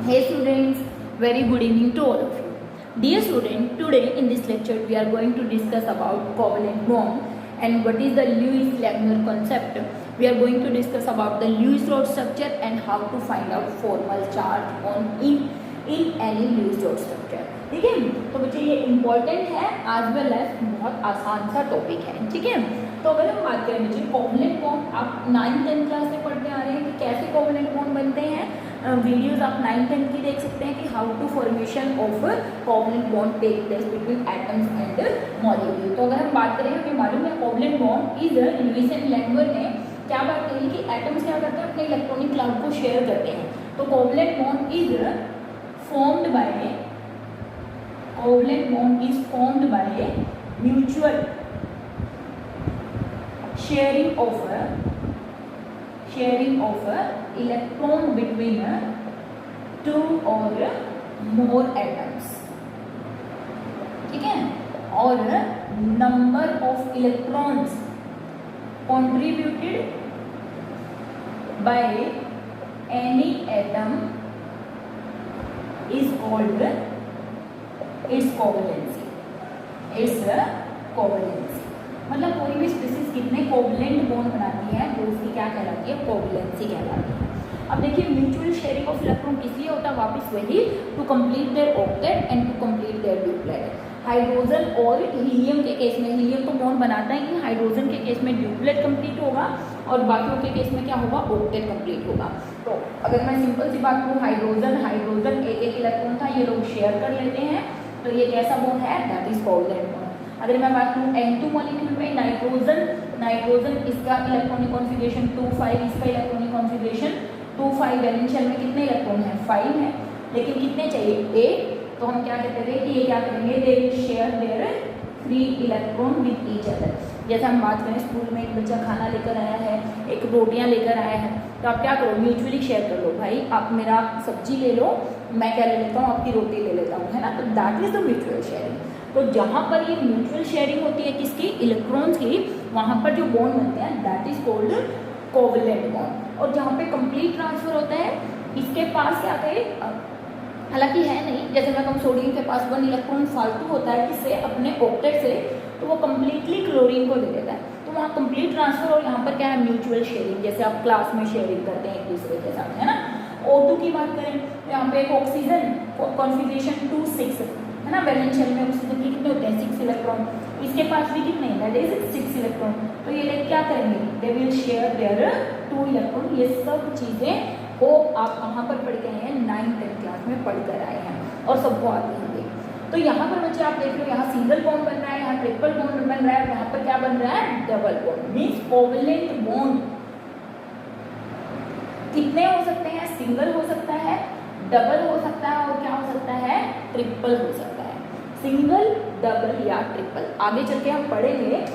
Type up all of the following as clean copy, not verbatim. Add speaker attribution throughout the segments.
Speaker 1: Hey students, very good evening to all of you. Dear student, today in this lecture we are going to discuss about covalent bond and what is the Lewis-Wagner concept. We are going to discuss about the Lewis dot structure and how to find out formal charge on in any Lewis dot structure. ठीक है, तो बच्चे ये important है as well as बहुत आसान सा topic है. ठीक है, तो अगर हम बात करें बच्चे कोवलेंट बॉन्ड, आप 9th-10th क्लास से पढ़ते आ रहे हैं कि कैसे कोवलेंट बॉन्ड बनते हैं. वीडियोस आप 9th-10th की देख सकते हैं कि how to formation of covalent bond take place between atoms and molecule. तो अगर हम बात करें, हमें मालूम है covalent bond is Lewis and Langmuir ने क्या बात कही कि एटम्स क्या करते हैं, अपने इलेक्ट्रॉनिक क्लाउड को शेयर करते हैं. तो covalent bond is formed by mutual sharing of electron between two or more atoms. ठीक है, और number of electrons contributed by any atom is called its covalency. मतलब कोई भी स्पीसीज कितने कोवलेंट बॉन्ड बनाती है तो उसकी क्या कहलाती है, कोवलेंसी कहलाती है. अब देखिए, म्यूचुअल शेयरिंग ऑफ इलेक्ट्रॉन किस लिए होता है, वापस वही, to complete their octet and to complete their duplet. Hydrogen और हीलियम के केस में, हीलियम तो बॉन्ड बनाता है कि हाइड्रोजन के केस में ड्यूप्लेट कंप्लीट होगा और बाकियों के केस में क्या होगा, ऑक्टेट कंप्लीट होगा. तो अगर मैं सिंपल सी बात करूँ, हाइड्रोजन एक इलेक्ट्रॉन था, ये लोग शेयर कर लेते हैं, तो ये कैसा बॉन्ड है, दैट इज कोवलेंट बॉन्ड. अगर मैं बात करूँ N2 मॉलिक्यूल में, नाइट्रोजन इसका इलेक्ट्रॉनिक कॉन्फिगरेशन 2,5, इसका इलेक्ट्रॉनिक कॉन्फिगरेशन 2,5. वैलेंस शेल में कितने इलेक्ट्रॉन हैं, 5 है, लेकिन कितने चाहिए, 8. तो हम क्या कहते हैं कि ये क्या करेंगे, they will share their 3 electron with each other. जैसे हम बात करें, स्कूल में एक बच्चा खाना लेकर आया है, एक रोटियां लेकर आया है, तो आप क्या करो, म्यूचुअली शेयर कर लो. भाई आप मेरा सब्जी ले लो, मैं क्या ले लेता हूँ, आपकी रोटी ले लेता हूँ, है ना. तो that is the mutual sharing. तो जहाँ पर ये म्यूचुअल शेयरिंग होती है किसकी, इलेक्ट्रॉन्स की, वहाँ पर जो बॉन्ड बनते हैं that is called covalent bond. और जहाँ पे कंप्लीट ट्रांसफर होता है, इसके पास क्या कहे, हालांकि है नहीं, जैसे मैं कहूँ सोडियम के पास 1 इलेक्ट्रॉन फालतू होता है किससे, अपने ऑक्टेट से, तो वो कम्प्लीटली क्लोरीन को दे देता है. तो वहाँ कंप्लीट ट्रांसफर, और यहाँ पर क्या है, म्यूचुअल शेयरिंग, जैसे आप क्लास में शेयरिंग करते हैं एक दूसरे के साथ, है ना. O2 की बात करें तो यहाँ पे एक ऑक्सीजन कॉन्फिगरेशन 2,6 है ना. वैलेंस शेल में ऑक्सीजन के कितने होते हैं, 6 इलेक्ट्रॉन. इसके पास भी कितने, दैट इज 6 इलेक्ट्रॉन. तो ये लोग क्या करेंगे, they will share their 2 electron. ये सब चीज़ें वो आप कहाँ पर पढ़ के आए हैं, 9th-10th क्लास में पढ़ कर आए हैं और सबको आती होंगे. तो यहाँ पर बच्चे आप देख रहे हो, यहाँ सिंगल बॉन्ड बन रहा है, यहाँ ट्रिपल बॉन्ड बन रहा है, यहाँ पर क्या बन रहा है, double bond. Means covalent bond कितने हो सकते हैं, सिंगल हो सकता है, डबल हो सकता है, और क्या हो सकता है, ट्रिपल हो सकता है. सिंगल, डबल या ट्रिपल. आगे चल के हम पढ़ेंगे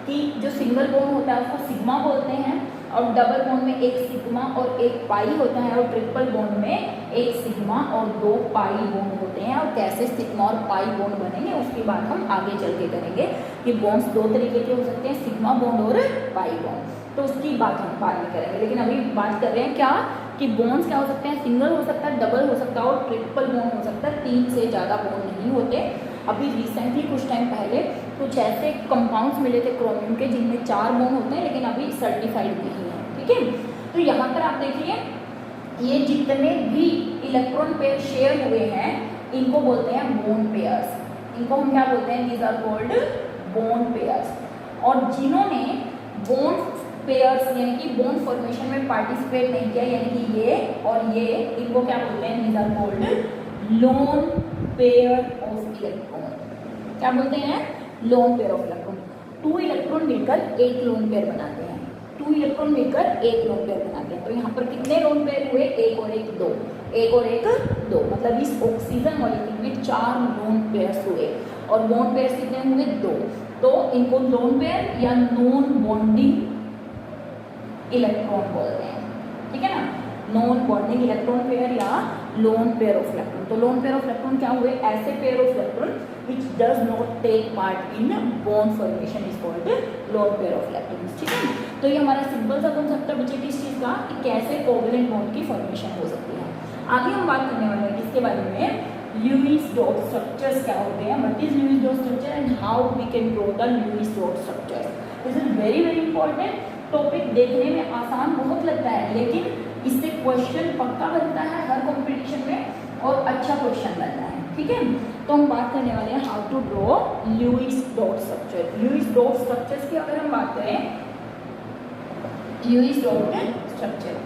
Speaker 1: कि जो सिंगल बॉन्ड होता है उसको सिग्मा बोलते हैं, और डबल बॉन्ड में एक सिग्मा और एक पाई होता है, और ट्रिपल बॉन्ड में एक सिग्मा और 2 पाई बॉन्ड होते हैं. और कैसे सिग्मा और पाई बॉन्ड बनेंगे उसकी बात हम आगे चल के करेंगे कि बॉन्ड्स 2 तरीके के हो सकते हैं, सिग्मा बॉन्ड और पाई बॉन्ड. तो उसकी बात हम बाद में करेंगे, लेकिन अभी बात कर रहे हैं क्या, कि बॉन्ड्स क्या हो सकते हैं, सिंगल हो सकता है, डबल हो सकता है और ट्रिपल बॉन्ड हो सकता है. 3 से ज़्यादा बॉन्ड नहीं होते. अभी रिसेंटली कुछ टाइम पहले कुछ ऐसे कंपाउंड्स मिले थे क्रोमियम के जिनमें 4 बॉन्ड होते हैं, लेकिन अभी सर्टिफाइड नहीं है. ठीक है, तो यहाँ पर आप देखिए, ये जितने भी इलेक्ट्रॉन पेयर शेयर हुए हैं इनको बोलते हैं बॉन्ड पेयर्स. इनको हम क्या बोलते हैं, these are called bond pairs. और जिन्होंने बॉन्ड पेयर्स यानी कि बॉन्ड फॉर्मेशन में पार्टिसिपेट नहीं किया, यानी कि ये और ये, इनको क्या बोलते हैं, these are called lone pair of electron. क्या बोलते हैं, lone pair of electron. 2 electron मिलकर एक लोन पेयर बनाते हैं, 2 इलेक्ट्रॉन मिलकर एक लोन पेयर बनाते हैं. तो यहाँ पर कितने लोन पेयर हुए, 1 और 1 2, 1 और 1 2. मतलब इस ऑक्सीजन मॉलिक्यूल में 4 लोन पेयर्स हुए, और बॉन्ड पेयर्स कितने हुए, 2. तो इनको लोन पेयर या नॉन बॉन्डिंग इलेक्ट्रॉन बोलते हैं. ठीक है ना, नॉन बॉन्डिंग इलेक्ट्रॉन पेयर या लोन पेयर ऑफ इलेक्ट्रॉन. तो लोन पेयर ऑफ इलेक्ट्रॉन क्या हुए, ऐसे pair of electron which does not take part in bond formation is called lone pair of electrons. ठीक है, तो ये हमारा सिंपल सा कॉन्सेप्ट है बच्चे किस चीज़ का, कि कैसे कोवलेंट बॉन्ड की फॉर्मेशन हो सकती है. आगे हम बात करने वाले हैं इसके बारे में, ल्यूइस डॉट स्ट्रक्चर्स क्या होते हैं, what is Lewis dot structure and how we can draw the Lewis dot structure. This is very very important topic, देखने में आसान बहुत लगता है लेकिन इससे क्वेश्चन पक्का बनता है हर कंपटीशन में और अच्छा क्वेश्चन बनता है, ठीक है। तो हम बात करने वाले हैं how to draw Lewis dot structure. Lewis dot structures की अगर हम बात करें, ल्यूइस डॉट स्ट्रक्चर,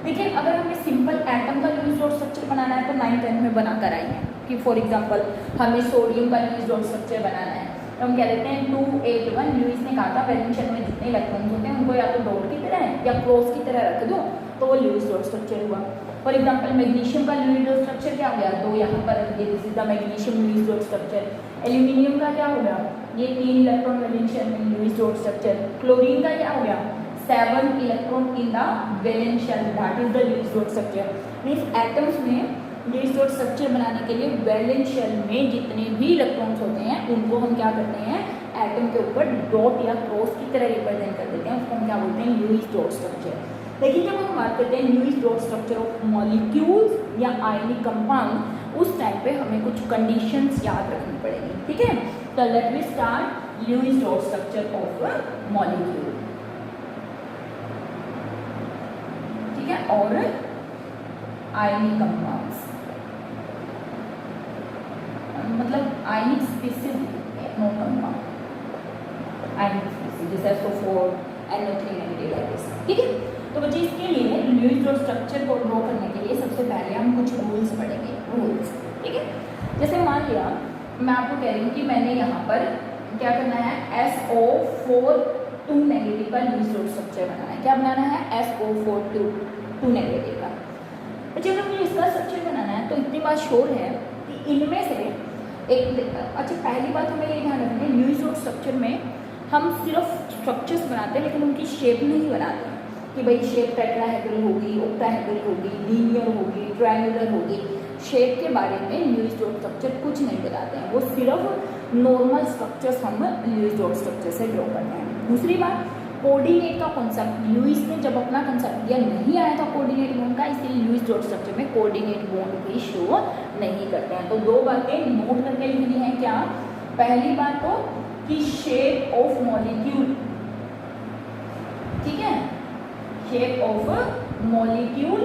Speaker 1: देखिए अगर हमें सिंपल एटम का ल्यूइस डॉट स्ट्रक्चर बनाना है तो 9th-10th में बना कर आई है कि फॉर एग्जांपल हमें सोडियम का ल्यूइस डॉट स्ट्रक्चर बनाना है तो हम क्या देते हैं 281। ल्यूइस ने कहा था वैलेंस शेल में जितने इलेक्ट्रॉन्स होते हैं उनको या तो डॉट की तरह या क्रॉस की तरह रख दो तो वो ल्यूइस डॉट स्ट्रक्चर हुआ। फॉर एग्जांपल मैग्नीशियम का ल्यूइस डॉट स्ट्रक्चर क्या हो गया, तो यहाँ पर रख दिए, this is the magnesium Lewis dot structure. Aluminium का क्या हो गया, ये 3 इलेक्ट्रॉन वैलेंस शेल में ल्यूइस डॉट स्ट्रक्चर। क्लोरीन का क्या हो गया, 7 electron in the valence shell, that is the Lewis dot structure. Means atoms में ल्यूइस डॉट स्ट्रक्चर बनाने के लिए वैलेंस शेल में जितने भी इलेक्ट्रॉन्स होते हैं उनको हम क्या करते हैं, एटम के ऊपर डॉट या क्रॉस की तरह रिप्रेजेंट कर देते हैं, उसको हम क्या बोलते हैं, ल्यूइस डॉट स्ट्रक्चर। लेकिन जब हम बात करते हैं Lewis dot structure of molecules या आयनिक कंपाउंड, उस टाइम पे हमें कुछ कंडीशंस याद रखनी पड़ेगी, ठीक है। तो let me start Lewis dot structure of molecule, ठीक है, और आयनिक कंपाउंड्स, मतलब आयनिक स्पीसीज, नो कंपाउंड, आयनिक स्पीसीज जैसे SO4 NO3 नेगेटिव, ठीक है। तो बच्चे इसके लिए ल्यूइस डॉट स्ट्रक्चर को ड्रॉ करने के लिए सबसे पहले हम कुछ रूल्स पढ़ेंगे, रूल्स, ठीक है। जैसे मान लिया मैं आपको कह रही हूँ कि मैंने यहाँ पर क्या करना है, SO4 2 नेगेटिव का ल्यूइस डॉट स्ट्रक्चर बनाना है। क्या बनाना है, SO4 2 नेगेटिव का। अच्छा अगर मुझे इसका स्ट्रक्चर बनाना है तो इतनी बात श्योर है कि इनमें से एक, अच्छा पहली बात हमें ये ध्यान रखना है, ल्यूइस डॉट स्ट्रक्चर में हम सिर्फ स्ट्रक्चर्स बनाते हैं लेकिन उनकी शेप नहीं बनाते कि भाई शेप टेट्राहेड्रल होगी, ऑक्टाहेड्रल होगी, लीनियर होगी, ट्रायंगुलर होगी। शेप के बारे में ल्यूइस डॉट स्ट्रक्चर कुछ नहीं बताते हैं, वो सिर्फ नॉर्मल स्ट्रक्चर्स हम ल्यूइस डॉट स्ट्रक्चर से ड्रॉ करते हैं। दूसरी बात, कोऑर्डिनेट का कॉन्सेप्ट ल्यूइस ने जब अपना कंसेप्ट दिया नहीं आया था कोऑर्डिनेट बॉन्ड का, इसलिए ल्यूइस डॉट स्ट्रक्चर में कोऑर्डिनेट बॉन्ड भी शो नहीं करते हैं। तो 2 बातें नोट करके लिखनी है। क्या, पहली बात तो कि शेप ऑफ मॉलिक्यूल, ठीक है, शेप ऑफ मॉलिक्यूल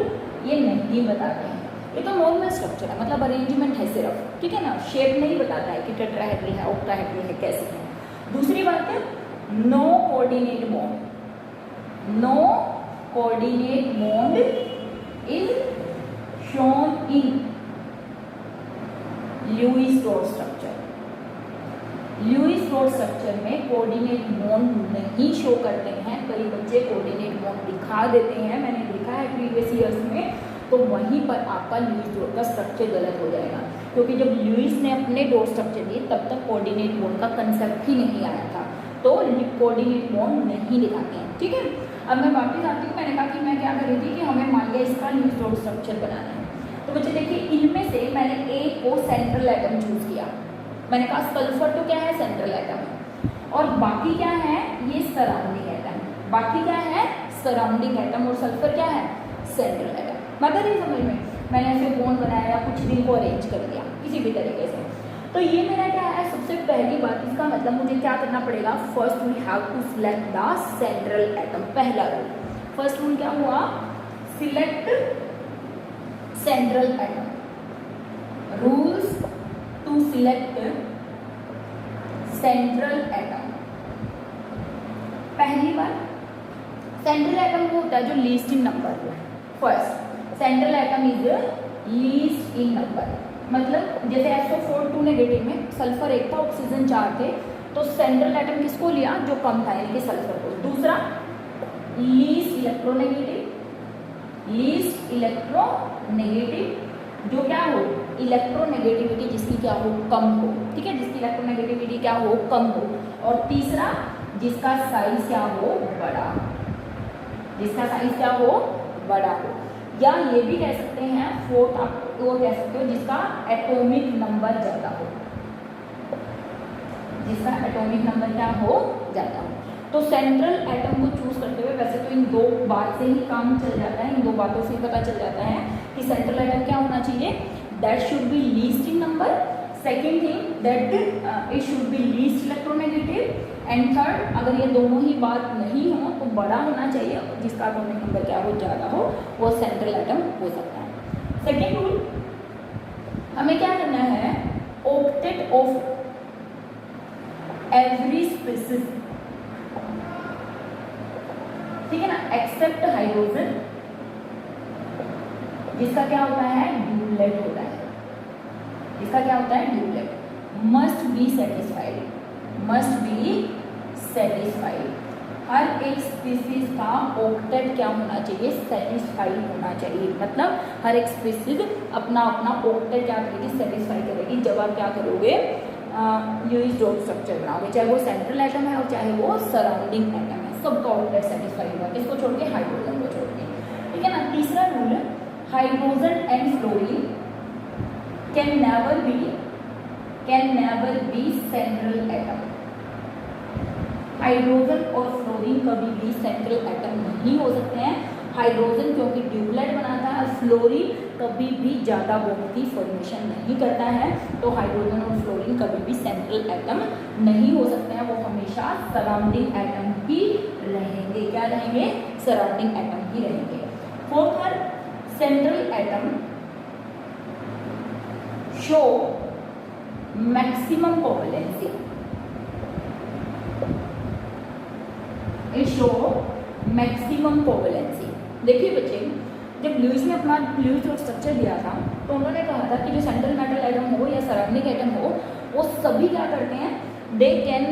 Speaker 1: ये नहीं बताते हैं, ये तो नॉर्मल स्ट्रक्चर है, मतलब अरेंजमेंट है सिर्फ, ठीक है ना, शेप नहीं बताता है कि टेट्राहेड्रल है, ऑक्टाहेड्रल है, कैसे है। दूसरी बात है no coordinate bond, no coordinate bond is shown in Lewis dot structure. Lewis dot structure में कोऑर्डिनेट बॉन्ड नहीं शो करते हैं, कई बच्चे कोऑर्डिनेट बॉन्ड दिखा देते हैं, मैंने देखा है प्रीवियस ईयर्स में, तो वहीं पर आपका ल्यूइस डॉट का स्ट्रक्चर गलत हो जाएगा, क्योंकि जब ल्यूइस ने अपने डॉट स्ट्रक्चर दिए तब तक कोऑर्डिनेट बॉन्ड का कंसेप्ट ही नहीं आया था, तो कोऑर्डिनेट बॉन्ड नहीं दिखाते हैं, ठीक है। अब मैं वापस आती हूँ, मैंने कहा कि मैं क्या करी थी कि हमें मान लिया इसका ल्यूइस डॉट स्ट्रक्चर बनाना है, तो बच्चे देखिए इनमें से मैंने एक को सेंट्रल एटम चूज किया, मैंने कहा सल्फर तो क्या है, सेंट्रल एटम, और बाकी क्या है, ये सराउंडिंग एटम, बाकी क्या है, सराउंडिंग एटम, और सल्फर क्या है, सेंट्रल एटम। मगर ये समझ में, मैंने ऐसे बॉन्ड बनाया या कुछ भी को अरेंज कर दिया किसी भी तरीके से, तो ये मेरा क्या है, सबसे पहली बात, इसका मतलब मुझे क्या करना पड़ेगा, first we have to select the central atom. पहला रूल, फर्स्ट रूल क्या हुआ, select central atom. Rules to select central atom. पहली बात, सेंट्रल एटम वो होता है जो लीस्ट इन नंबर है। First, central atom is least in number, मतलब जैसे SO4 2 नेगेटिव में सल्फर 1 था, ऑक्सीजन 4 थे, तो सेंट्रल एटम किसको लिया, जो कम था, यानी कि सल्फर को। दूसरा, लीस्ट इलेक्ट्रोनेगेटिव, लीस्ट इलेक्ट्रोनेगेटिव जो क्या हो, इलेक्ट्रोनेगेटिविटी जिसकी क्या हो, कम हो, ठीक है, जिसकी इलेक्ट्रोनेगेटिविटी क्या हो, कम हो। और तीसरा, जिसका साइज क्या हो, बड़ा, जिसका साइज क्या हो, बड़ा हो। या ये भी कह सकते हैं, फोर्थ आप वो कह सकते हो, जिसका एटॉमिक नंबर ज़्यादा हो, जिसका एटॉमिक नंबर क्या हो, ज़्यादा हो। तो सेंट्रल एटम को चूज करते हुए वैसे तो इन दो बात से ही काम चल जाता है, इन दो बातों से ही पता चल जाता है कि सेंट्रल एटम क्या होना चाहिए, that should be least in number, second thing that it should be least electronegative, and third अगर ये दोनों ही बात नहीं हो तो बड़ा होना चाहिए, जिसका एटॉमिक नंबर क्या हो, ज़्यादा हो, वो सेंट्रल एटम हो सकता है। सेकेंड रूल, हमें क्या करना है, ऑक्टेट ऑफ एवरी स्पीसीज, ठीक है ना, एक्सेप्ट हाइड्रोजन, जिसका क्या होता है, ड्यूप्लेट होता है, जिसका क्या होता है, duplet, must be satisfied, must be satisfied, हर एक स्पीसीज का ऑक्टेट क्या होना चाहिए, सेटिस्फाइड होना चाहिए, मतलब हर एक स्पीसीज अपना अपना ऑक्टेट क्या करेगी, सेटिस्फाई करेगी जब आप क्या करोगे, यूनिट डॉट स्ट्रक्चर बनाओगे, चाहे वो सेंट्रल एटम है और चाहे वो सराउंडिंग एटम है, सबका ऑक्टेट सेटिस्फाई होगा, किसको छोड़ के, हाइड्रोजन को छोड़ के, ठीक है ना। तीसरा rule, hydrogen and fluorine can never be central atom, hydrogen और फ्लोरीन कभी भी सेंट्रल एटम नहीं हो सकते हैं, हाइड्रोजन क्योंकि ड्यूप्लेट बनाता है, फ्लोरीन कभी भी ज़्यादा बॉन्ड की फॉर्मेशन नहीं करता है, तो हाइड्रोजन और फ्लोरीन कभी भी सेंट्रल एटम नहीं हो सकते हैं, वो हमेशा सराउंडिंग एटम ही रहेंगे, क्या रहेंगे, सराउंडिंग एटम ही रहेंगे। फोर्थ है, central atom show maximum covalency, show maximum covalency. देखिए बच्चे, जब लुईस ने अपना लुईस डॉट स्ट्रक्चर दिया था तो उन्होंने कहा था कि जो सेंट्रल मेटल एटम हो या सराउंडिंग एटम हो, वो सभी क्या करते हैं, दे कैन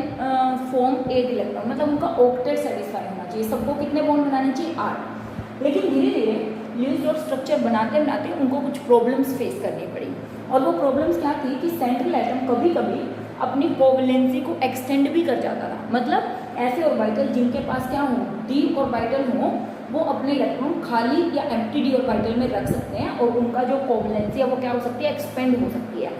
Speaker 1: फॉर्म 8 इलेक्ट्रॉन, मतलब उनका ऑक्टेट सेटिस्फाई होना चाहिए, सबको कितने बॉन्ड बनाने चाहिए, 8। लेकिन धीरे धीरे लुईस डॉट स्ट्रक्चर बनाते बनाते उनको कुछ प्रॉब्लम्स फेस करनी पड़ी, और वो प्रॉब्लम्स क्या थी कि सेंट्रल एटम कभी कभी अपनी कोवैलेंसी को एक्सटेंड भी कर जाता था, मतलब ऐसे ऑर्बिटल जिनके पास क्या हो, डी ऑर्बिटल हो, वो अपने इलेक्ट्रॉन खाली या एम्प्टी डी ऑर्बिटल में रख सकते हैं और उनका जो कोवैलेंसी है वो क्या हो सकती है, एक्सपेंड हो सकती है।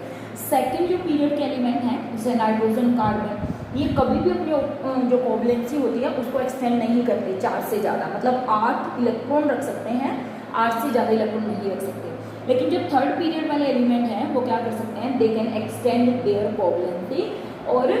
Speaker 1: सेकंड जो पीरियड के एलिमेंट हैं जैसे नाइट्रोजन, कार्बन, ये कभी भी अपनी जो कोवैलेंसी होती है उसको एक्सटेंड नहीं करते 4 से ज़्यादा, मतलब 8 इलेक्ट्रॉन रख सकते हैं, 8 से ज़्यादा इलेक्ट्रॉन नहीं रख सकते। लेकिन जो थर्ड पीरियड वाले एलिमेंट हैं वो क्या कर सकते हैं, they can extend their covalency, और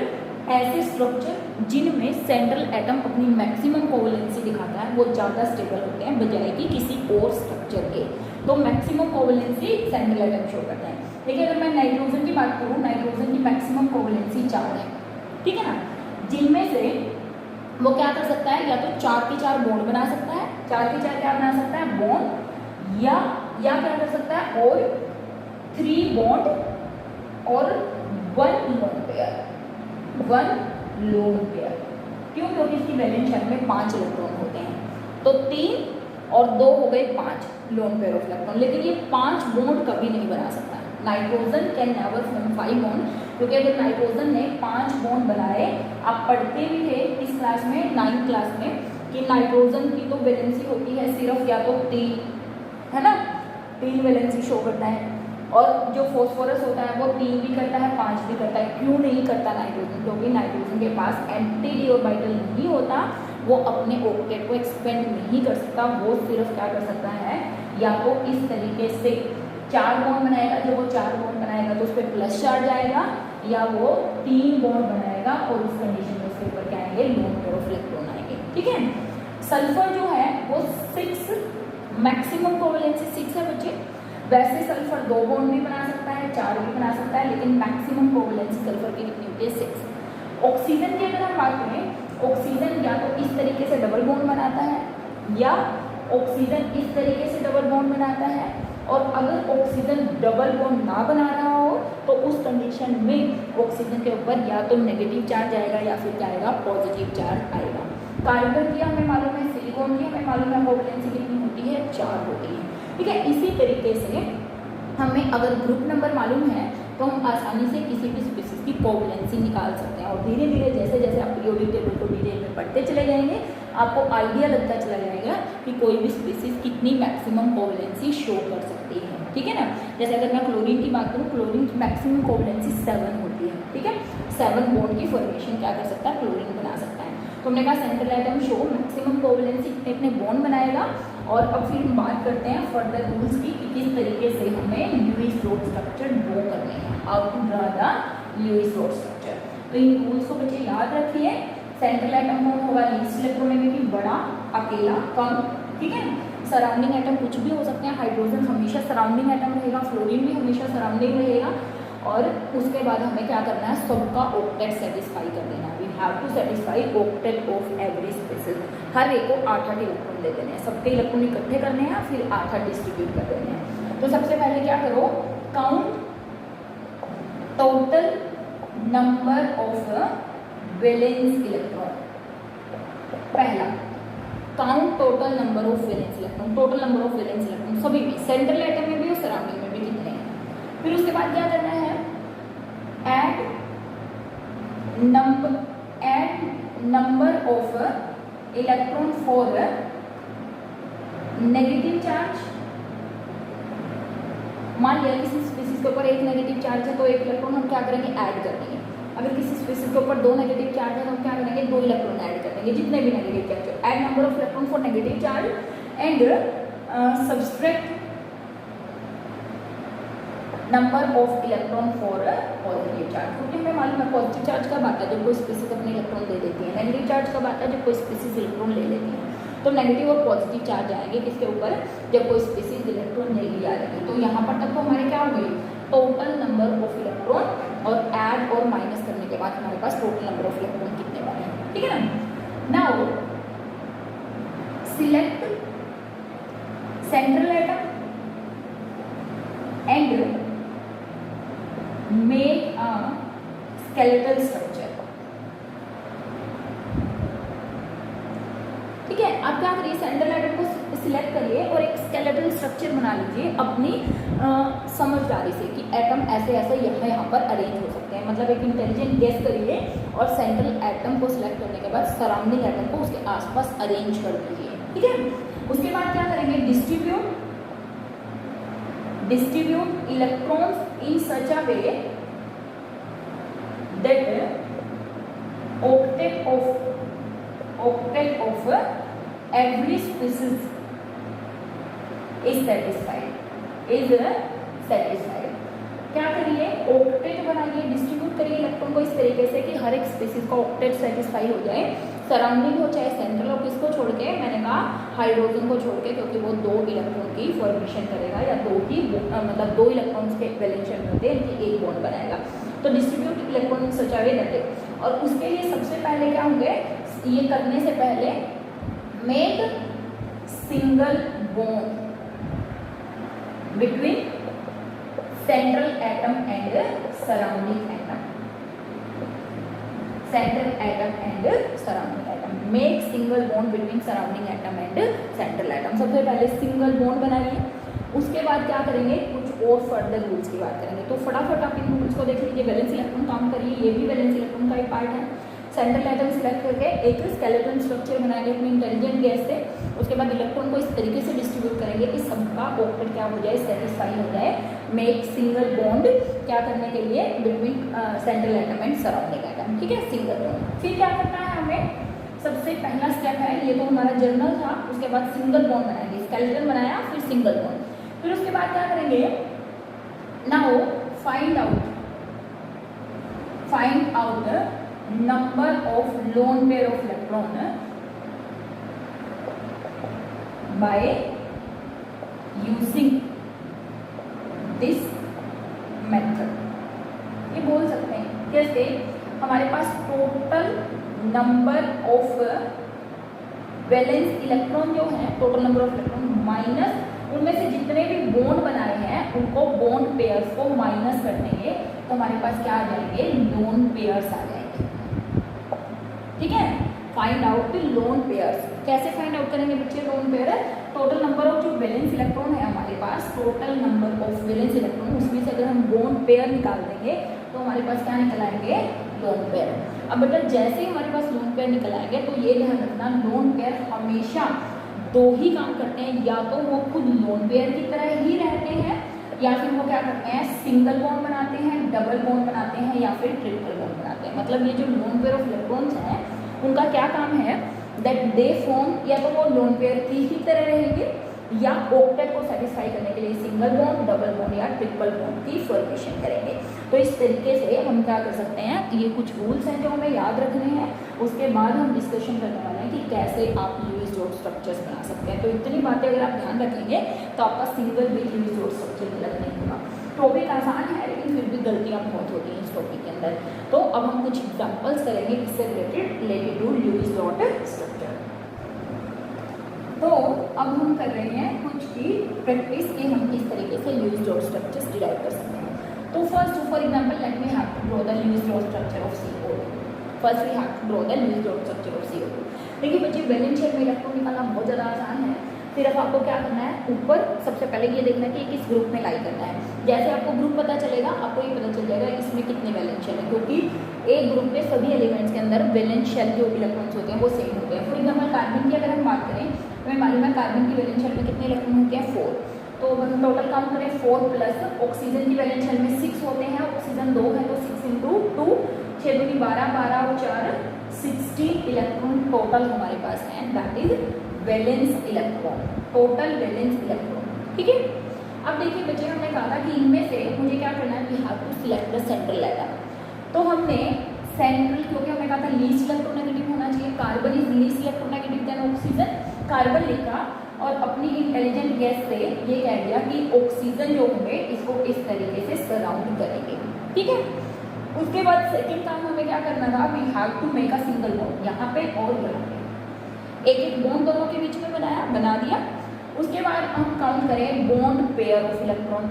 Speaker 1: ऐसे स्ट्रक्चर जिनमें सेंट्रल एटम अपनी मैक्सिमम कोवैलेंसी दिखाता है वो ज़्यादा स्टेबल होते हैं बजाय कि किसी और स्ट्रक्चर के, तो maximum covalency central atom show करते हैं। देखिए अगर मैं नाइट्रोजन की बात करूँ, नाइट्रोजन की मैक्सिमम कोवैलेंसी 4 है, ठीक है ना, जिनमें से वो क्या कर सकता है, या तो 4 के 4 बॉन्ड बना सकता है, 4 के 4 क्या बना सकता है, बॉन्ड, या क्या कर सकता है, और 3 बॉन्ड और 1 लोन पेयर, 1 लोन पेयर। क्यों, क्योंकि इसकी वैलेंस शेल में 5 इलेक्ट्रॉन होते हैं, तो 3 और 2 हो गए 5 लोन पेयर ऑफ इलेक्ट्रॉन, लेकिन ये 5 बॉन्ड कभी नहीं बना सकता। Nitrogen can never form 5 bond, क्योंकि अगर नाइट्रोजन ने 5 बॉन्ड बनाए, आप पढ़ते भी थे इस क्लास में 9th क्लास में कि नाइट्रोजन की तो वैलेंसी होती है सिर्फ या तो 3, है ना, 3 वैलेंसी शो करता है, और जो फॉस्फोरस होता है वो 3 भी करता है, 5 भी करता है। क्यों नहीं करता नाइट्रोजन, क्योंकि नाइट्रोजन के पास एम्प्टी डी ऑर्बिटल नहीं होता, वो अपने ऑक्टेट को एक्सपेंड नहीं कर सकता, वो सिर्फ क्या कर सकता है, या तो इस तरीके से 4 बॉन्ड बनाएगा, जब वो 4 बॉन्ड बनाएगा तो उस पर प्लस चार्ज आएगा, या वो 3 बॉन्ड बनाएगा और उस कंडीशन में उसके ऊपर क्या आएंगे, लोन पेयर ऑफ इलेक्ट्रॉन आएंगे, ठीक है। सल्फर जो है वो 6 मैक्सिमम कोवैलेंसी 6 है बच्चे। वैसे सल्फर 2 बॉन्ड भी बना सकता है, 4 भी बना सकता है, लेकिन मैक्सिमम कोवैलेंसी सल्फर की कितनी होती है, 6। ऑक्सीजन की अगर हम बात करें, ऑक्सीजन या तो इस तरीके से डबल बॉन्ड बनाता है, या ऑक्सीजन इस तरीके से डबल बॉन्ड बनाता है, और अगर ऑक्सीजन डबल बॉन्ड ना बना रहा हो तो उस कंडीशन में ऑक्सीजन के ऊपर या तो नेगेटिव चार्ज आएगा या फिर क्या आएगा, पॉजिटिव चार्ज आएगा। कार्बन की हमें मालूम है, सिलिकॉन की हमें मालूम है कोवैलेंसी कितनी होती है, 4 होती है, ठीक है। इसी तरीके से हमें अगर ग्रुप नंबर मालूम है तो हम आसानी से किसी भी स्पीसीज की कोवैलेंसी निकाल सकते हैं, और धीरे धीरे जैसे जैसे आप पीरियोडिक टेबल को डिटेल में पढ़ते चले जाएंगे आपको आइडिया लगता चला जाएगा कि कोई भी स्पीसीज कितनी मैक्सिमम कोवैलेंसी शो कर सकती है, ठीक है ना। जैसे अगर मैं क्लोरीन की बात करूँ, क्लोरीन की मैक्सिमम कोवैलेंसी 7 होती है, ठीक है। 7 बॉन्ड की फॉर्मेशन क्या कर सकता है, क्लोरीन बना सकता है। तो हमने कहा central atom show maximum covalency इतने बॉन्ड बनाएगा। और अब फिर हम बात करते हैं फर्दर रूल्स की कि किस तरीके से हमें लुईस रोड स्ट्रक्चर ड्रॉ करने हैं, how to draw the Lewis road structure. तो इन रूल्स को बच्चे याद रखिए। सेंट्रल एटम कौन होगा, लीस्ट इलेक्ट्रोनेगेटिव, बड़ा, अकेला, कम, ठीक है। सराउंडिंग एटम कुछ भी हो सकते हैं, हाइड्रोजन हमेशा सराउंडिंग एटम रहेगा, फ्लोरीन भी हमेशा सराउंडिंग रहेगा। और उसके बाद हमें क्या करना है, सबका ऑक्टेट सेटिस्फाई कर देना है। We have to satisfy octet of every species. हर एक को 8-8 इलेक्ट्रॉन दे देने हैं, सबके इलेक्ट्रॉन इकट्ठे करने हैं, फिर 8-8 डिस्ट्रीब्यूट कर देने हैं। तो सबसे पहले क्या करो, count total number of valence electron. पहला, count total number of valence electron, total number of valence electron सभी में, सेंट्रल एटम में भी और सराउंडिंग में भी कितने हैं। फिर उसके बाद क्या करना है, add number of electron for negative charge. मान लिया किसी स्पीसीज के ऊपर एक नेगेटिव चार्ज है तो एक इलेक्ट्रॉन हम क्या करेंगे, ऐड कर देंगे। अगर किसी स्पीसीज के ऊपर 2 नेगेटिव चार्ज है तो हम क्या करेंगे, 2 इलेक्ट्रॉन ऐड कर देंगे, जितने भी नेगेटिव चार्ज है। Add number of electron for negative charge and subtract number of electron for positive charge. क्योंकि हमें मालूम है पॉजिटिव चार्ज कब आता है, जब कोई स्पीसीज अपने इलेक्ट्रॉन दे देती है। नेगेटिव चार्ज कब आता है, जब कोई स्पीसीज इलेक्ट्रॉन ले लेती है। तो नेगेटिव और पॉजिटिव चार्ज आएंगे किसके ऊपर, जब कोई स्पीसीज इलेक्ट्रॉन ले लिया जाएगी। तो यहाँ पर तक तो हमारे क्या हो गई, टोटल नंबर ऑफ इलेक्ट्रॉन, और ऐड और माइनस करने के बाद हमारे पास टोटल नंबर ऑफ इलेक्ट्रॉन कितने बने, ठीक है ना। Now select central atom and make a skeletal structure. ठीक है, आप क्या करिए, सेंट्रल एटम को सिलेक्ट करिए और एक स्केलेटल स्ट्रक्चर बना लीजिए अपनी समझदारी से कि एटम ऐसे ऐसे यहाँ पर अरेंज हो सकते हैं। मतलब एक इंटेलिजेंट गेस करिए और सेंट्रल एटम को सिलेक्ट करने के बाद सराउंडिंग एटम को उसके आसपास अरेंज कर दीजिए, ठीक है। उसके बाद क्या करेंगे, distribute electrons in such a way that octet of every species is satisfied। क्या करिए, ऑक्टेट बनाइए, डिस्ट्रीब्यूट करिए इलेक्ट्रॉन को इस तरीके से कि हर एक स्पीसीज का ऑक्टेट सेटिस्फाई हो जाए। सराउंडिंग हो चाहे सेंट्रल, और किसको छोड़ के, मैंने कहा हाइड्रोजन को छोड़ के, क्योंकि वो 2 इलेक्ट्रॉन की फॉर्मेशन करेगा, या 2 ही मतलब 2 इलेक्ट्रॉन्स के वैलेंस शेल होते हैं, इनकी एक बॉन्ड बनाएगा। तो distribute electron in such a way that, और उसके लिए सबसे पहले क्या होंगे, ये करने से पहले make single bond between central atom and surrounding atom. Central atom and surrounding atom, make single bond between surrounding atom and central atom. सबसे पहले सिंगल बॉन्ड बनाइए। उसके बाद क्या करेंगे, कुछ और फर्दर रूल्स की बात करेंगे। तो फटाफट आप इन रूल्स को देख लीजिए। वैलेंस इलेक्ट्रॉन काम करिए, ये भी वैलेंस इलेक्ट्रॉन का एक पार्ट है। सेंट्रल एटम सिलेक्ट करके एक स्केलेटन स्ट्रक्चर बनाएंगे अपनी इंटेलिजेंट गैस से। उसके बाद इलेक्ट्रॉन को इस तरीके से डिस्ट्रीब्यूट करेंगे कि सबका ऑक्टेट क्या हो जाए, सेटिस्फाई हो जाए। मेक सिंगल बॉन्ड क्या करने के लिए, between central atom and surrounding atom, ठीक है, सिंगल बॉन्ड। फिर क्या करना है हमें, सबसे पहला स्टेप है, ये तो हमारा जर्नल था। उसके बाद सिंगल बॉन्ड बनाएंगे, स्केलेटन बनाया, फिर सिंगल बॉन्ड। फिर उसके बाद क्या करेंगे, now find out number of lone pair of electron by using this method। ये बोल सकते हैं कैसे, हमारे पास total number of valence electron जो है, total number of electron minus उनमें से जितने भी बॉन्ड बनाए हैं उनको बॉन्ड पेयर्स को माइनस कर देंगे, तो हमारे पास क्या आ जाएंगे, लोन पेयर्स आ जाएंगे, ठीक है। Find out the lone pairs. कैसे फाइंड आउट करेंगे बच्चे lone pair, total number of जो वैलेंस इलेक्ट्रॉन है हमारे पास, total number of valence electron, उसमें से अगर हम लोन पेयर निकाल देंगे तो हमारे पास क्या निकल आएंगे, लोन पेयर। अब बेटा जैसे ही हमारे पास लोन पेयर निकल आएंगे तो ये ध्यान रखना, लोन पेयर हमेशा 2 ही काम करते हैं, या तो वो खुद लोन पेयर की तरह ही रहते हैं, या फिर वो क्या करते हैं, सिंगल बॉन्ड बनाते हैं, डबल बॉन्ड बनाते हैं, या फिर ट्रिपल बॉन्ड बनाते हैं। मतलब ये जो लोन पेयर ऑफ इलेक्ट्रॉन्स हैं उनका क्या काम है, दैट दे फॉर्म, या तो वो लोन पेयर की ही तरह रहेंगे या ऑक्टेट को सेटिस्फाई करने के लिए सिंगल बॉन्ड, डबल बॉन्ड या ट्रिपल बॉन्ड की फॉर्मेशन करेंगे। तो इस तरीके से हम क्या कर सकते हैं, ये कुछ रूल्स हैं जो हमें याद रखने हैं, उसके बाद हम डिस्कशन करने वाले हैं कि कैसे आप लुईस डॉट स्ट्रक्चर्स बना सकते हैं। तो इतनी बातें अगर आप ध्यान रखेंगे तो आपका सिंगल भी लुईस डॉट स्ट्रक्चर गलत नहीं होगा। टॉपिक आसान है लेकिन फिर भी गलतियाँ बहुत होती हैं इस टॉपिक के अंदर। तो अब हम कुछ एग्जाम्पल्स करेंगे इससे related to Lewis dot structure. तो अब हम कर रहे हैं कुछ की प्रैक्टिस कि हम किस तरीके से लुईस डॉट स्ट्रक्चर्स डिराइव कर सकते हैं। तो first for example let me have to draw the Lewis dot structure of CO2। First we have to draw the Lewis dot structure of CO2। देखिए बच्चे वैलेंस शेल में electron निकालना बहुत ज़्यादा आसान है। सिर्फ आपको क्या करना है, ऊपर सबसे पहले ये देखना है कि किस ग्रुप में लाई करना है। जैसे आपको ग्रुप पता चलेगा आपको ये पता चल जाएगा इसमें कितने वैलेंस शेल है, क्योंकि एक ग्रुप के सभी एलिमेंट्स के अंदर वैलेंस शेल जो इलेक्ट्रॉन्स होते हैं वो सेम होते हैं। फॉर एग्जाम्पल कार्बन की अगर हम बात करें तो हमें मालूम है कार्बन की वैलेंस शेल में कितने इलेक्ट्रॉन होते हैं, 4। तो हम टोटल काउंट करें 4 प्लस ऑक्सीजन की वैलेंस शेल में 6 होते हैं, ऑक्सीजन 2 है तो 6 इंटू 2, 6 दूनी 12, 12 और 4 16 इलेक्ट्रॉन टोटल हमारे पास है, that is valence electron, total valence electron. ठीक है, अब देखिए बच्चे हमने कहा था कि इनमें से मुझे क्या करना है, we have to select the central atom. तो हमने सेंट्रल, क्योंकि हमने कहा था लीस्ट इलेक्ट्रोनेगेटिव होना चाहिए, carbon is least electronegative than oxygen, carbon लिखा और अपनी इंटेलिजेंट गैस से ये कह दिया कि ऑक्सीजन जो होंगे इसको इस तरीके से सराउंड करेंगे। ठीक है, उसके बाद सेकंड काम हमें क्या करना था, we have to make a single bond, यहाँ पे और यहाँ पे एक एक बॉन्ड दोनों के बीच में बना दिया। उसके बाद हम काउंट करें बॉन्ड पेयर ऑफ इलेक्ट्रॉन।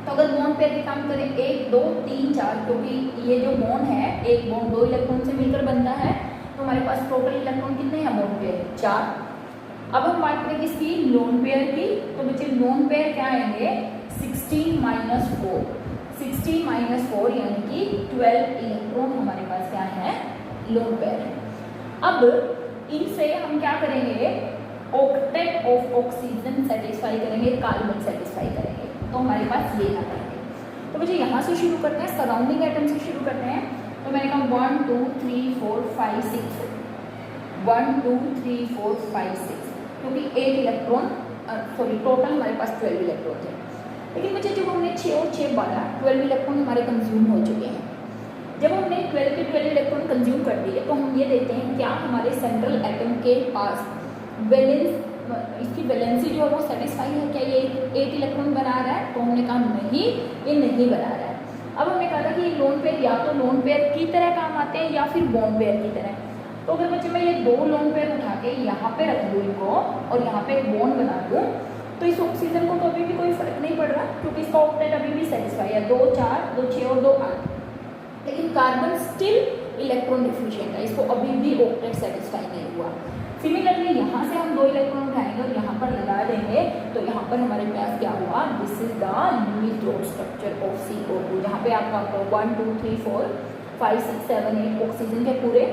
Speaker 1: तो अगर बॉन्ड पेयर की काउंट करें 1 2 3 4, क्योंकि ये जो बॉन्ड है एक बॉन्ड 2 इलेक्ट्रॉन से मिलकर बनता है, तो हमारे पास टोटल इलेक्ट्रॉन कितने हैं बॉन्ड पेयर, 4। अब हम बात करें किसकी, लोन पेयर की। तो बच्चे लोन पेयर क्या आएंगे, 16 माइनस 4, 16 माइनस 4 यानी कि 12 इलेक्ट्रॉन हमारे पास क्या है, लोन पेयर है। अब इनसे हम क्या करेंगे, ऑक्टेट ऑफ ऑक्सीजन सेटिस्फाई करेंगे, कार्बन सेटिस्फाई करेंगे। तो हमारे पास ये आ जाएंगे। तो मुझे यहाँ से शुरू करते हैं, सराउंडिंग एटम से शुरू करते हैं। तो मैंने कहा 1 2 3 4 5 6, 1 2 3 4 5 6, क्योंकि 8 इलेक्ट्रॉन टोटल हमारे पास 12 इलेक्ट्रॉन थे। लेकिन बच्चे जब हमने 6 और 6 12 12 इलेक्ट्रॉन हमारे कंज्यूम हो चुके हैं। जब हमने 12 के 12 इलेक्ट्रॉन कंज्यूम कर दिए तो हम ये देखते हैं क्या हमारे सेंट्रल एटम के पास वैलेंस, इसकी वैलेंसी जो है वो सेटिस्फाई है, क्या ये 8 इलेक्ट्रॉन बना रहा है। तो हमने कहा नहीं, ये नहीं बना रहा है। अब हमने कहा था कि ये लोन पेयर या तो लोन पेयर की तरह काम आते हैं या फिर बॉन्ड पेयर की तरह। तो अगर बच्चे मैं ये 2 लोन पेयर उठा के यहाँ पे रख दूँ इनको और यहाँ पे एक बॉन्ड बना दूँ, तो इस ऑक्सीजन को तो अभी भी कोई फर्क नहीं पड़ रहा, क्योंकि इसका ऑक्टेट अभी भी सेटिस्फाई है, 2 4 2 6 और 2 8। लेकिन कार्बन स्टिल इलेक्ट्रॉन डिफिशिएंट है, इसको अभी भी ऑक्टेट सेटिस्फाई नहीं हुआ। सिमिलरली यहाँ से हम 2 इलेक्ट्रॉन उठाएंगे और यहाँ पर लगा देंगे, तो यहाँ पर हमारे पास क्या हुआ, this is the Lewis dot structure of CO2। जहाँ पे आपको 1 2 3 4 5 6 7 8 ऑक्सीजन के पूरे,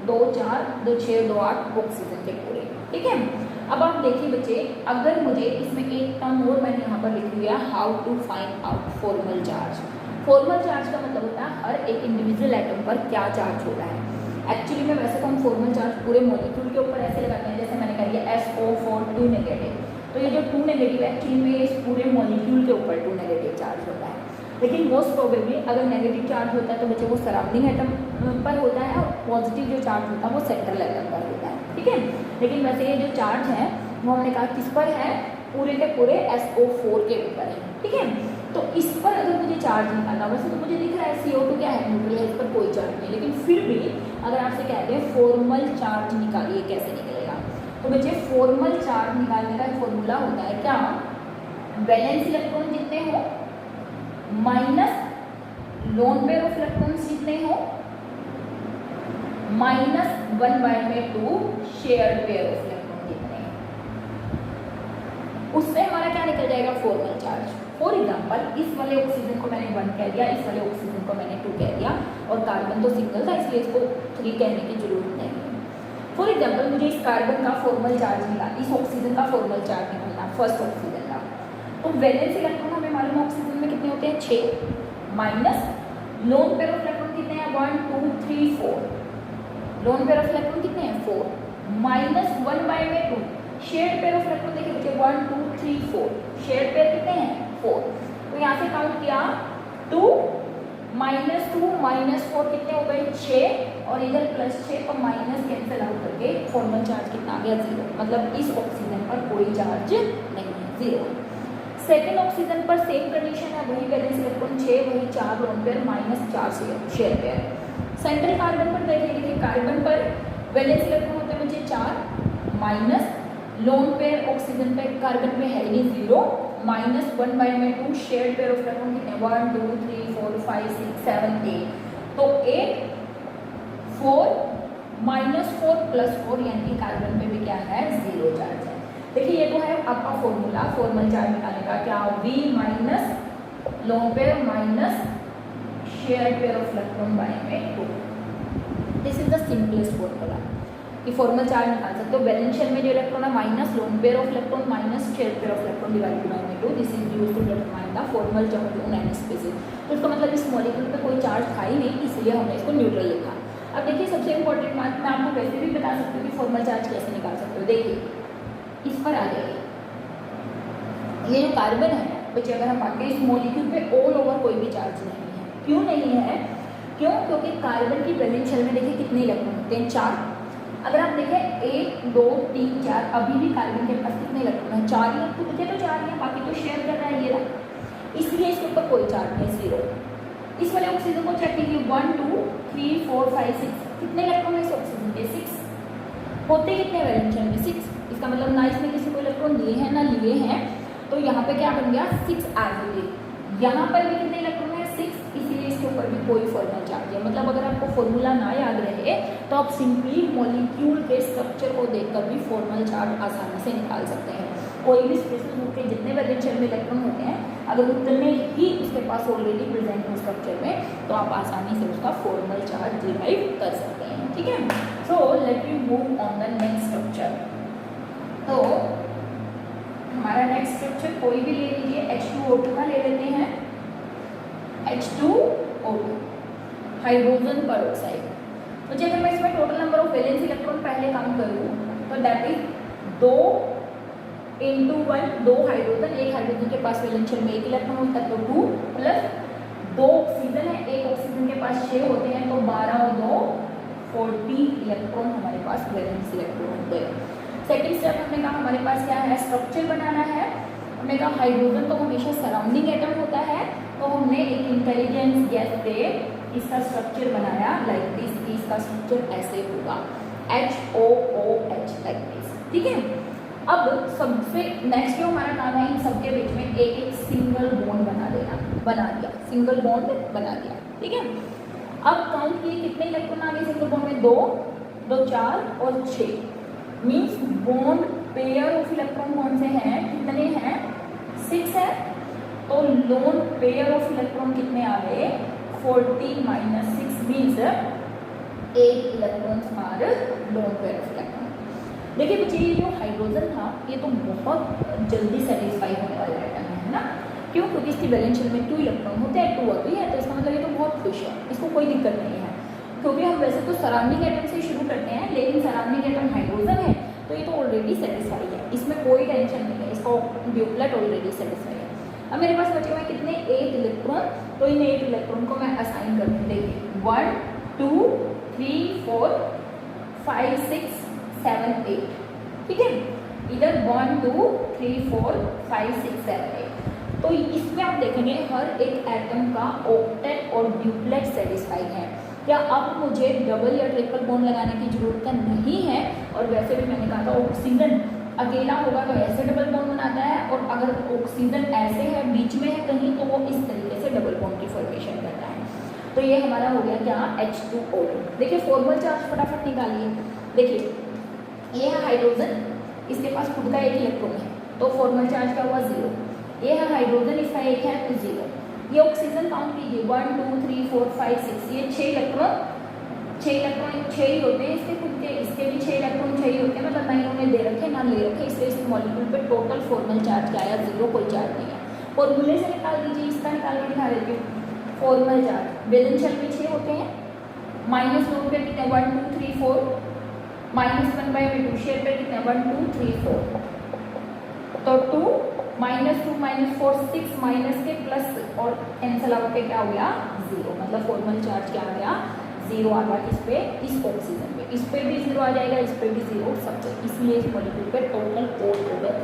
Speaker 1: 2 4 2 6 2 8 ऑक्सीजन के पूरे। ठीक है, अब आप देखिए बच्चे, अगर मुझे इसमें एक टर्म और मैंने यहाँ पर लिख दिया, how to find out formal charge. Formal charge का मतलब होता है हर एक इंडिविजुअल एटम पर क्या चार्ज हो रहा है। एक्चुअली में वैसे तो हम फॉर्मल चार्ज पूरे मॉलिक्यूल के ऊपर ऐसे लगाते हैं, जैसे मैंने कह दिया SO4 2 नेगेटिव, तो ये जो 2 नेगेटिव एक्चुअली में इस पूरे मॉलिक्यूल के ऊपर 2 नेगेटिव चार्ज होता है। लेकिन मोस्ट प्रोबेबली अगर नेगेटिव चार्ज होता है तो बच्चे वो सराउंडिंग एटम पर होता है, और पॉजिटिव जो चार्ज होता है वो सेंट्रल एटम पर होता है। ठीक है, लेकिन वैसे ये जो चार्ज है वो हमने कहा किस पर है, पूरे के पूरे SO4 के ऊपर है। ठीक है, तो इस पर अगर मुझे चार्ज निकालना, वैसे तो मुझे दिख रहा है CO2 क्या है, न्यूट्रल है, इस पर कोई चार्ज नहीं, लेकिन फिर भी अगर आपसे कहते हैं फॉर्मल चार्ज निकालिए, कैसे निकलेगा। तो बच्चे फॉर्मल चार्ज निकालने का एक फॉर्मूला होता है क्या, वैलेंस इलेक्ट्रॉन जितने हो minus lone pair of electrons जितने हो minus 1/2 shared pair of electron जितने हैं, उससे हमारा क्या निकल जाएगा, फॉर्मल चार्ज। फॉर एग्जाम्पल इस वाले ऑक्सीजन को मैंने 1 कह दिया, इस वाले ऑक्सीजन को मैंने 2 कह दिया, और कार्बन तो सिंगल था इसलिए इसको 3 कहने की जरूरत नहीं है। फॉर एग्जाम्पल मुझे इस कार्बन का फॉर्मल चार्ज निकालना, इस ऑक्सीजन का फॉर्मल चार्ज निकालना, फर्स्ट ऑक्सीजन का। तो वैलेंस इलेक्ट्रॉन हमें मालूम है ऑक्सीजन में कितने होते हैं, 6, minus lone pair of electron कितने हैं, 1 2 3 4, लोन पेयर ऑफ इलेक्ट्रॉन कितने हैं 4 माइनस 1 बाय में 2 शेयर्ड पेयर ऑफ इलेक्ट्रॉन देखिए बच्चे 1 2 3 4 शेयर्ड पेयर कितने हैं 4 तो यहाँ से काउंट किया 2 माइनस 2 माइनस 4 कितने हो गए 6 और इधर प्लस 6 तो माइनस कैंसिल आउट करके फॉर्मल चार्ज कितना आ गया 0 मतलब इस ऑक्सीजन पर कोई चार्ज नहीं है 0। सेकेंड ऑक्सीजन पर सेम कंडीशन है वही वैलेंस इलेक्ट्रॉन 6 वही 4 loan pair minus 4 share pair. Central carbon पर देखिए कार्बन पर वैलेंस इलेक्ट्रॉन होते हैं बच्चे 4 माइनस लोन पेयर ऑक्सीजन पे कार्बन में है ही 0 माइनस 1 बाय में 2 शेयर्ड पेयर ऑफ इलेक्ट्रॉन कितने 1 2 3 4 5 6 7 8 तो 8 4 माइनस 4 प्लस 4 यानी कि कार्बन पे भी क्या है 0 चार्ज है। देखिए ये तो है आपका फॉर्मूला फॉर्मल चार्ज निकालने का क्या V minus lone pair minus shared pair of electron by में 2 this is the simplest formula कि फॉर्मल चार्ज निकाल सकते हो। वैलेंस शेल में जो इलेक्ट्रॉन है minus lone pair of electron minus shared pair of electron divided by 2 this is used to determine the formal charge on any species. तो इसका मतलब इस मॉलिक्यूल पे कोई चार्ज था ही नहीं इसलिए हमने इसको न्यूट्रल लिखा। अब देखिए सबसे इंपॉर्टेंट बात मैं आपको वैसे भी बता सकती हूँ कि फॉर्मल चार्ज कैसे निकाल सकते हो। देखिए इस पर आ जाइए ये जो कार्बन है बच्चे अगर हम बात करें इस मॉलिक्यूल पे ऑल ओवर कोई भी चार्ज नहीं है। क्यों नहीं है क्यों क्योंकि कार्बन की वैलेंस शेल में देखिए कितने इलेक्ट्रॉन होते हैं 4। अगर आप देखें 1 2 3 4 अभी भी कार्बन के पास कितने इलेक्ट्रॉन है 4 ही तो दिखे तो 4 ही बाकी तो शेयर कर रहा है ये रहा इसलिए इसके ऊपर कोई चार्ज नहीं 0। इस वाले ऑक्सीजन को चेक कीजिए 1 2 3 4 5 6 कितने इलेक्ट्रॉन है इस ऑक्सीजन के 6 होते कितने वैलेंस शेल में 6। इसका मतलब ना इसमें किसी को इलेक्ट्रॉन लिए हैं ना लिए हैं तो यहाँ पे क्या बन गया 6 एज यहाँ पर भी कितने इलेक्ट्रॉन है 6 इसलिए इसके ऊपर भी कोई फॉर्मल चार्ज है। मतलब अगर आपको फॉर्मूला ना याद रहे तो आप सिंपली मॉलिक्यूल के स्ट्रक्चर को देखकर भी फॉर्मल चार्ज आसानी से निकाल सकते हैं। कोई भी स्पेशल ग्रुप के जितने वैलेंस शेल में इलेक्ट्रॉन होते हैं अगर उतने ही उसके पास ऑलरेडी प्रेजेंट हो स्ट्रक्चर में तो आप आसानी से उसका फॉर्मल चार्ज डिराइव कर सकते हैं। ठीक है so let me move on the next structure. तो हमारा नेक्स्ट स्ट्रक्चर कोई भी ले लीजिए H2O2 का ले लेते हैं H2O2 हाइड्रोजन पेरोक्साइड। तो अगर मैं इसमें total number of valence electron पहले काउंट करूँ तो दैट इज 2 इंटू 1 2 हाइड्रोजन एक हाइड्रोजन के पास वैलेंस शेल में 1 इलेक्ट्रॉन होता है तो 2 प्लस 2 ऑक्सीजन है एक ऑक्सीजन के पास 6 होते हैं तो 12 और 2 40 इलेक्ट्रॉन हमारे पास वैलेंस इलेक्ट्रॉन होते हैं। सेकेंड स्टेप हमने कहा हमारे पास क्या है स्ट्रक्चर बनाना है। हमने कहा हाइड्रोजन तो हमेशा सराउंडिंग एटम होता है तो हमने एक इंटेलिजेंस गैस पे इसका स्ट्रक्चर बनाया लाइक दिस इसका स्ट्रक्चर ऐसे होगा HOOH लाइक दिस। ठीक है अब सबसे नेक्स्ट जो हमारा काम है इन सबके बीच में एक एक सिंगल बॉन्ड बना दिया सिंगल बॉन्ड बना दिया। ठीक है अब काउंट किए कितने इलेक्ट्रॉन आ गए सिंगल बॉन्ड में 2 2 4 और 6 means bond pair of electron कौन से हैं कितने हैं 6 है तो लोन पेयर ऑफ इलेक्ट्रॉन कितने आ गए 40 minus 6 means 8 electrons are lone pair of electron. देखिए बच्चे ये जो हाइड्रोजन था ये तो बहुत जल्दी सेटिस्फाई होने वाला आइटम है ना क्यों क्योंकि इसकी वैलेंस शेल में 2 इलेक्ट्रॉन होते हैं 2 अभी है तो इसका मतलब ये तो बहुत खुश है इसको कोई दिक्कत नहीं है क्योंकि हम वैसे तो सराउंडिंग एटम से शुरू करते हैं लेकिन सराउंडिंग एटम हाइड्रोजन है तो ये तो ऑलरेडी सेटिस्फाई है इसमें कोई टेंशन नहीं है इसका ड्यूप्लेट ऑलरेडी सेटिस्फाई है। अब मेरे पास बचे हुए कितने 8 इलेक्ट्रॉन तो इन 8 इलेक्ट्रॉन को मैं असाइन कर दूँ। देखिए 1 2 3 4 5 6 7 8 ठीक है इधर 1 2 3 4 5 6 7 8 तो इसमें आप देखेंगे हर एक एटम का ऑक्टेट और ड्यूप्लेट सेटिस्फाई है। क्या अब मुझे डबल या ट्रिपल बॉन्ड लगाने की जरूरत नहीं है और वैसे भी मैंने कहा था ऑक्सीजन अकेला होगा तो ऐसे डबल बॉन्ड बनाता है और अगर ऑक्सीजन ऐसे है बीच में है कहीं तो वो इस तरीके से डबल बॉन्ड की फॉर्मेशन करता है। तो ये हमारा हो गया क्या H2O2। देखिए फॉर्मल चार्ज फटाफट निकालिए। देखिए ये है हाइड्रोजन इसके पास खुद का 1 इलेक्ट्रॉन है तो फॉर्मल चार्ज क्या हुआ 0। ये है हाइड्रोजन इसका 1 है तो 0। ये ऑक्सीजन काउंट कीजिए 1 2 3 4 5 6 ये 6 इलेक्ट्रॉन 6 ही होते हैं इसके खुद के इसके भी 6 इलेक्ट्रॉन 6 ही होते हैं मतलब ना इन्होंने दे रखे ना ले रखे इसलिए इस मॉलिक्यूल पे टोटल फॉर्मल चार्ज क्या आया 0 कोई चार्ज नहीं है। फॉर्मूले से निकाल दीजिए इसका निकाल के दिखा देती हूँ। फॉर्मल चार्ज वैलेंस शेल में 6 होते हैं माइनस लोन पेयर कितने 1 2 3 4, -1/2 शेयर पेयर कितने 1 2 3 4, तो 2 -2 -4 6 माइनस के प्लस और कैंसिल आउट पे क्या हो गया 0, मतलब फॉर्मल चार्ज क्या आ गया 0 आ गया किस पे इस ऑक्सीजन पे, इस पे भी 0 आ जाएगा, इस पे भी 0 सब पे, इसलिए इस मॉलिक्यूल पे टोटल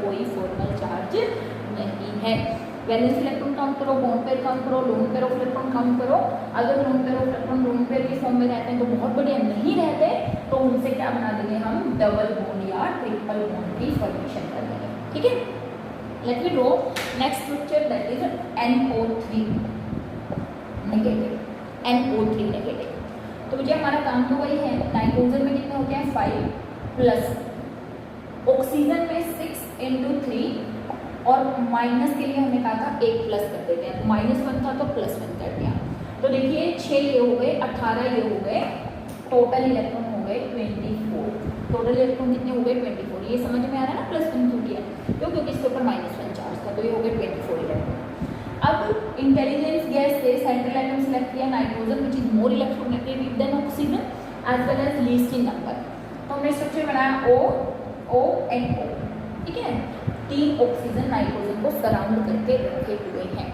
Speaker 1: कोई फॉर्मल चार्ज नहीं है। वैलेंस इलेक्ट्रॉन काउंट करो, बॉन्ड पेयर काउंट करो, loan pair of electron count करो। अगर loan pair of electron lone pair के फॉर्म में रहते हैं तो बहुत बढ़िया, नहीं रहते तो उनसे क्या बना देंगे हम डबल बॉन्ड या ट्रिपल बॉन्ड की फॉर्मेशन कर देंगे। ठीक है, let me draw next structure that is NO3 negative, NO3 negative. तो मुझे हमारा काम तो वही है, नाइट्रोजन में कितने होते हैं 5 प्लस, ऑक्सीजन में 6 × 3 और माइनस के लिए हमने कहा था 1 प्लस कर देते हैं, -1 था तो +1 कर दिया। तो देखिए 6 ये हो गए, 18 ये हो गए, टोटल इलेक्ट्रॉन हो गए 24। टोटल इलेक्ट्रॉन कितने हो गए 24। ये समझ में आ रहा है ना +1 क्यों किया, क्योंकि इसके ऊपर -1 चार्ज था, तो ये हो गए 24 इलेक्ट्रॉन। अब इंटेलिजेंस गैस से सेंट्रल एटम सेलेक्ट किया nitrogen which is more electronegative than oxygen as well as least in number. तो हमने स्ट्रक्चर बनाया O and O। ठीक है, 3 ऑक्सीजन नाइट्रोजन को सराउंड करके रखे हुए हैं।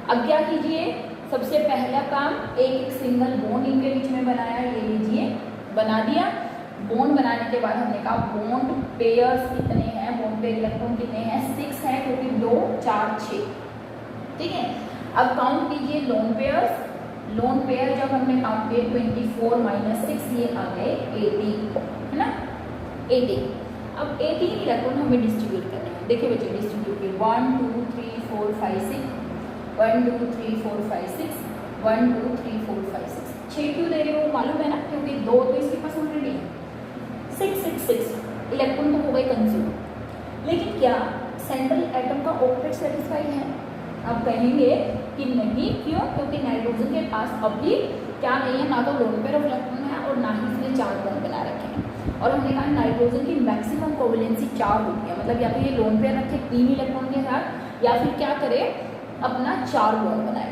Speaker 1: अब क्या कीजिए, सबसे पहला काम एक सिंगल बॉन्ड इनके बीच में बनाया, ये लीजिए बना दिया। बॉन्ड बनाने के बाद हमने कहा बॉन्ड पेयर्स कितने हैं, बॉन्ड पेयर इलेक्ट्रॉन कितने हैं 6 हैं, क्योंकि 2 4 6। ठीक है, अब काउंट कीजिए लोन पेयर्स। लोन पेयर जब हमने काउंट किए 24 - 6 ये आ गए 18, है ना 18। अब 18 इलेक्ट्रॉन हमें डिस्ट्रीब्यूट करने हैं। देखिए बच्चे डिस्ट्रीब्यूट किए 1 2 3 4 5 6, 1 2 3 4 5 6, 1 2 3 4 5 6। 6 क्यों दे रही हूँ मालूम है ना, क्योंकि 2 तो इसके पास ऑलरेडी है। 6 6 6 इलेक्ट्रॉन तो हो गए कंज्यूम। लेकिन क्या सेंट्रल एटम का ऑक्टेट सेटिस्फाइड है? अब कहेंगे कि नहीं, क्यों? क्योंकि नाइट्रोजन के पास अभी क्या नहीं है, ना तो लोन पेयर ऑफ इलेक्ट्रॉन है और ना ही इसने 4 बॉन्ड बना रखे हैं। और हमने कहा नाइट्रोजन की मैक्सिमम कोवेलेंसी 4 होती है, मतलब या तो ये लोन पेयर रखे 3 इलेक्ट्रॉन के साथ, या फिर क्या करे अपना 4 बॉन्ड बनाए।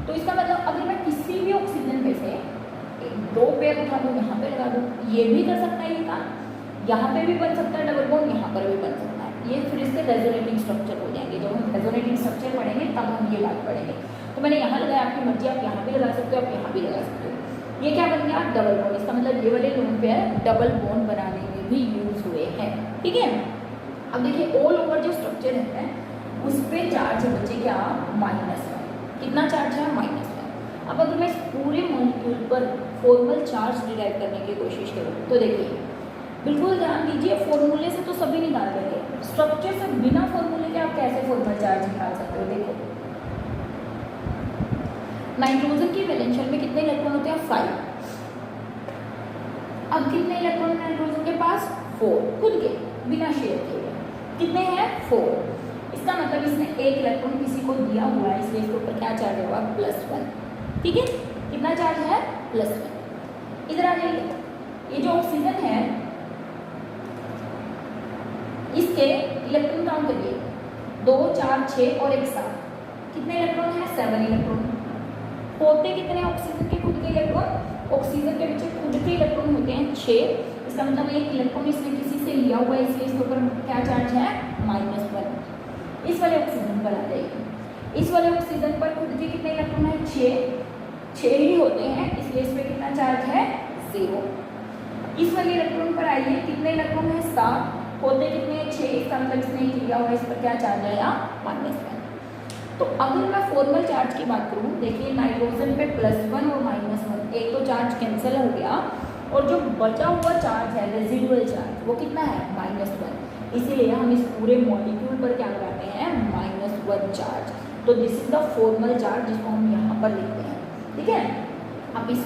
Speaker 1: तो इसका मतलब अगर मैं किसी भी ऑक्सीजन में से 2 पेयर उठा दूँ, यहाँ पे लगा दूँ, ये भी कर सकता है ये काम, यहाँ पे भी बन सकता है डबल बॉन्ड, यहाँ पर भी बन सकता है। ये फिर इसके रेजोनेटिंग स्ट्रक्चर हो जाएंगे। जब हम रेजोनेटिंग स्ट्रक्चर पढ़ेंगे तब हम ये बात पढ़ेंगे। तो मैंने यहाँ लगाया, आपकी मर्जी, आप यहाँ भी लगा सकते हो, आप यहाँ भी लगा सकते हो। ये क्या बन गया डबल बॉन्ड। इसका मतलब ये वाले लोन पेयर डबल बॉन्ड बनाने में भी यूज हुए हैं। ठीक है, अब देखिए ऑल ओवर जो स्ट्रक्चर है उस पर चार्ज बचे क्या -1। कितना चार्ज है -1। अब अगर मैं इस पूरे मॉलिक्यूल पर फॉर्मल चार्ज डिराइव करने की कोशिश करूँ तो देखिए बिल्कुल ध्यान दीजिए, फॉर्मूले से तो सभी निकाल देंगे, स्ट्रक्चर से बिना फॉर्मूले के आप कैसे फॉर्मल चार्ज निकाल सकते हो। देखो नाइट्रोजन की वैलेंस शेल में कितने इलेक्ट्रॉन होते हैं 5। अब कितने इलेक्ट्रॉन नाइट्रोजन के पास 4, खुद के बिना शेयर किए कितने हैं 4। इसका मतलब इसने 1 इलेक्ट्रॉन किसी को दिया हुआ है, इसलिए इसके ऊपर क्या चार्ज होगा +1। ठीक है, कितना चार्ज है +1। इधर आ जाइए, ये जो ऑक्सीजन है इसके इलेक्ट्रॉन काउंट करिए 2 4 6 और 1 7। कितने इलेक्ट्रॉन है 7 इलेक्ट्रॉन। होते कितने ऑक्सीजन के खुद के इलेक्ट्रॉन, ऑक्सीजन के पीछे खुद के इलेक्ट्रॉन होते हैं 6। इसका मतलब 1 इलेक्ट्रॉन इसने किसी से लिया हुआ है, इसलिए इसके ऊपर क्या चार्ज है -1। इस वाले ऑक्सीजन पर आ जाइए, इस वाले ऑक्सीजन पर खुद के कितने इलेक्ट्रॉन है 6 ही होते हैं, इसलिए इस पर कितना चार्ज है 0। इस वाले इलेक्ट्रॉन पर आइए, कितने इलेक्ट्रॉन है 7, होते कितने 6। इसका मतलब इसने लिया हुआ है, इस पर क्या चार्ज आया -1। तो अगर मैं फॉर्मल चार्ज की बात करूँ, देखिए नाइट्रोजन पे +1 और -1, एक तो चार्ज कैंसिल हो गया और जो बचा हुआ चार्ज है रेजिडुअल चार्ज वो कितना है -1। इसीलिए हम इस पूरे मॉलिक्यूल पर क्या लगाते हैं -1 चार्ज। तो this is the formal charge जिसको हम यहाँ पर लिखते हैं। ठीक है, अब इस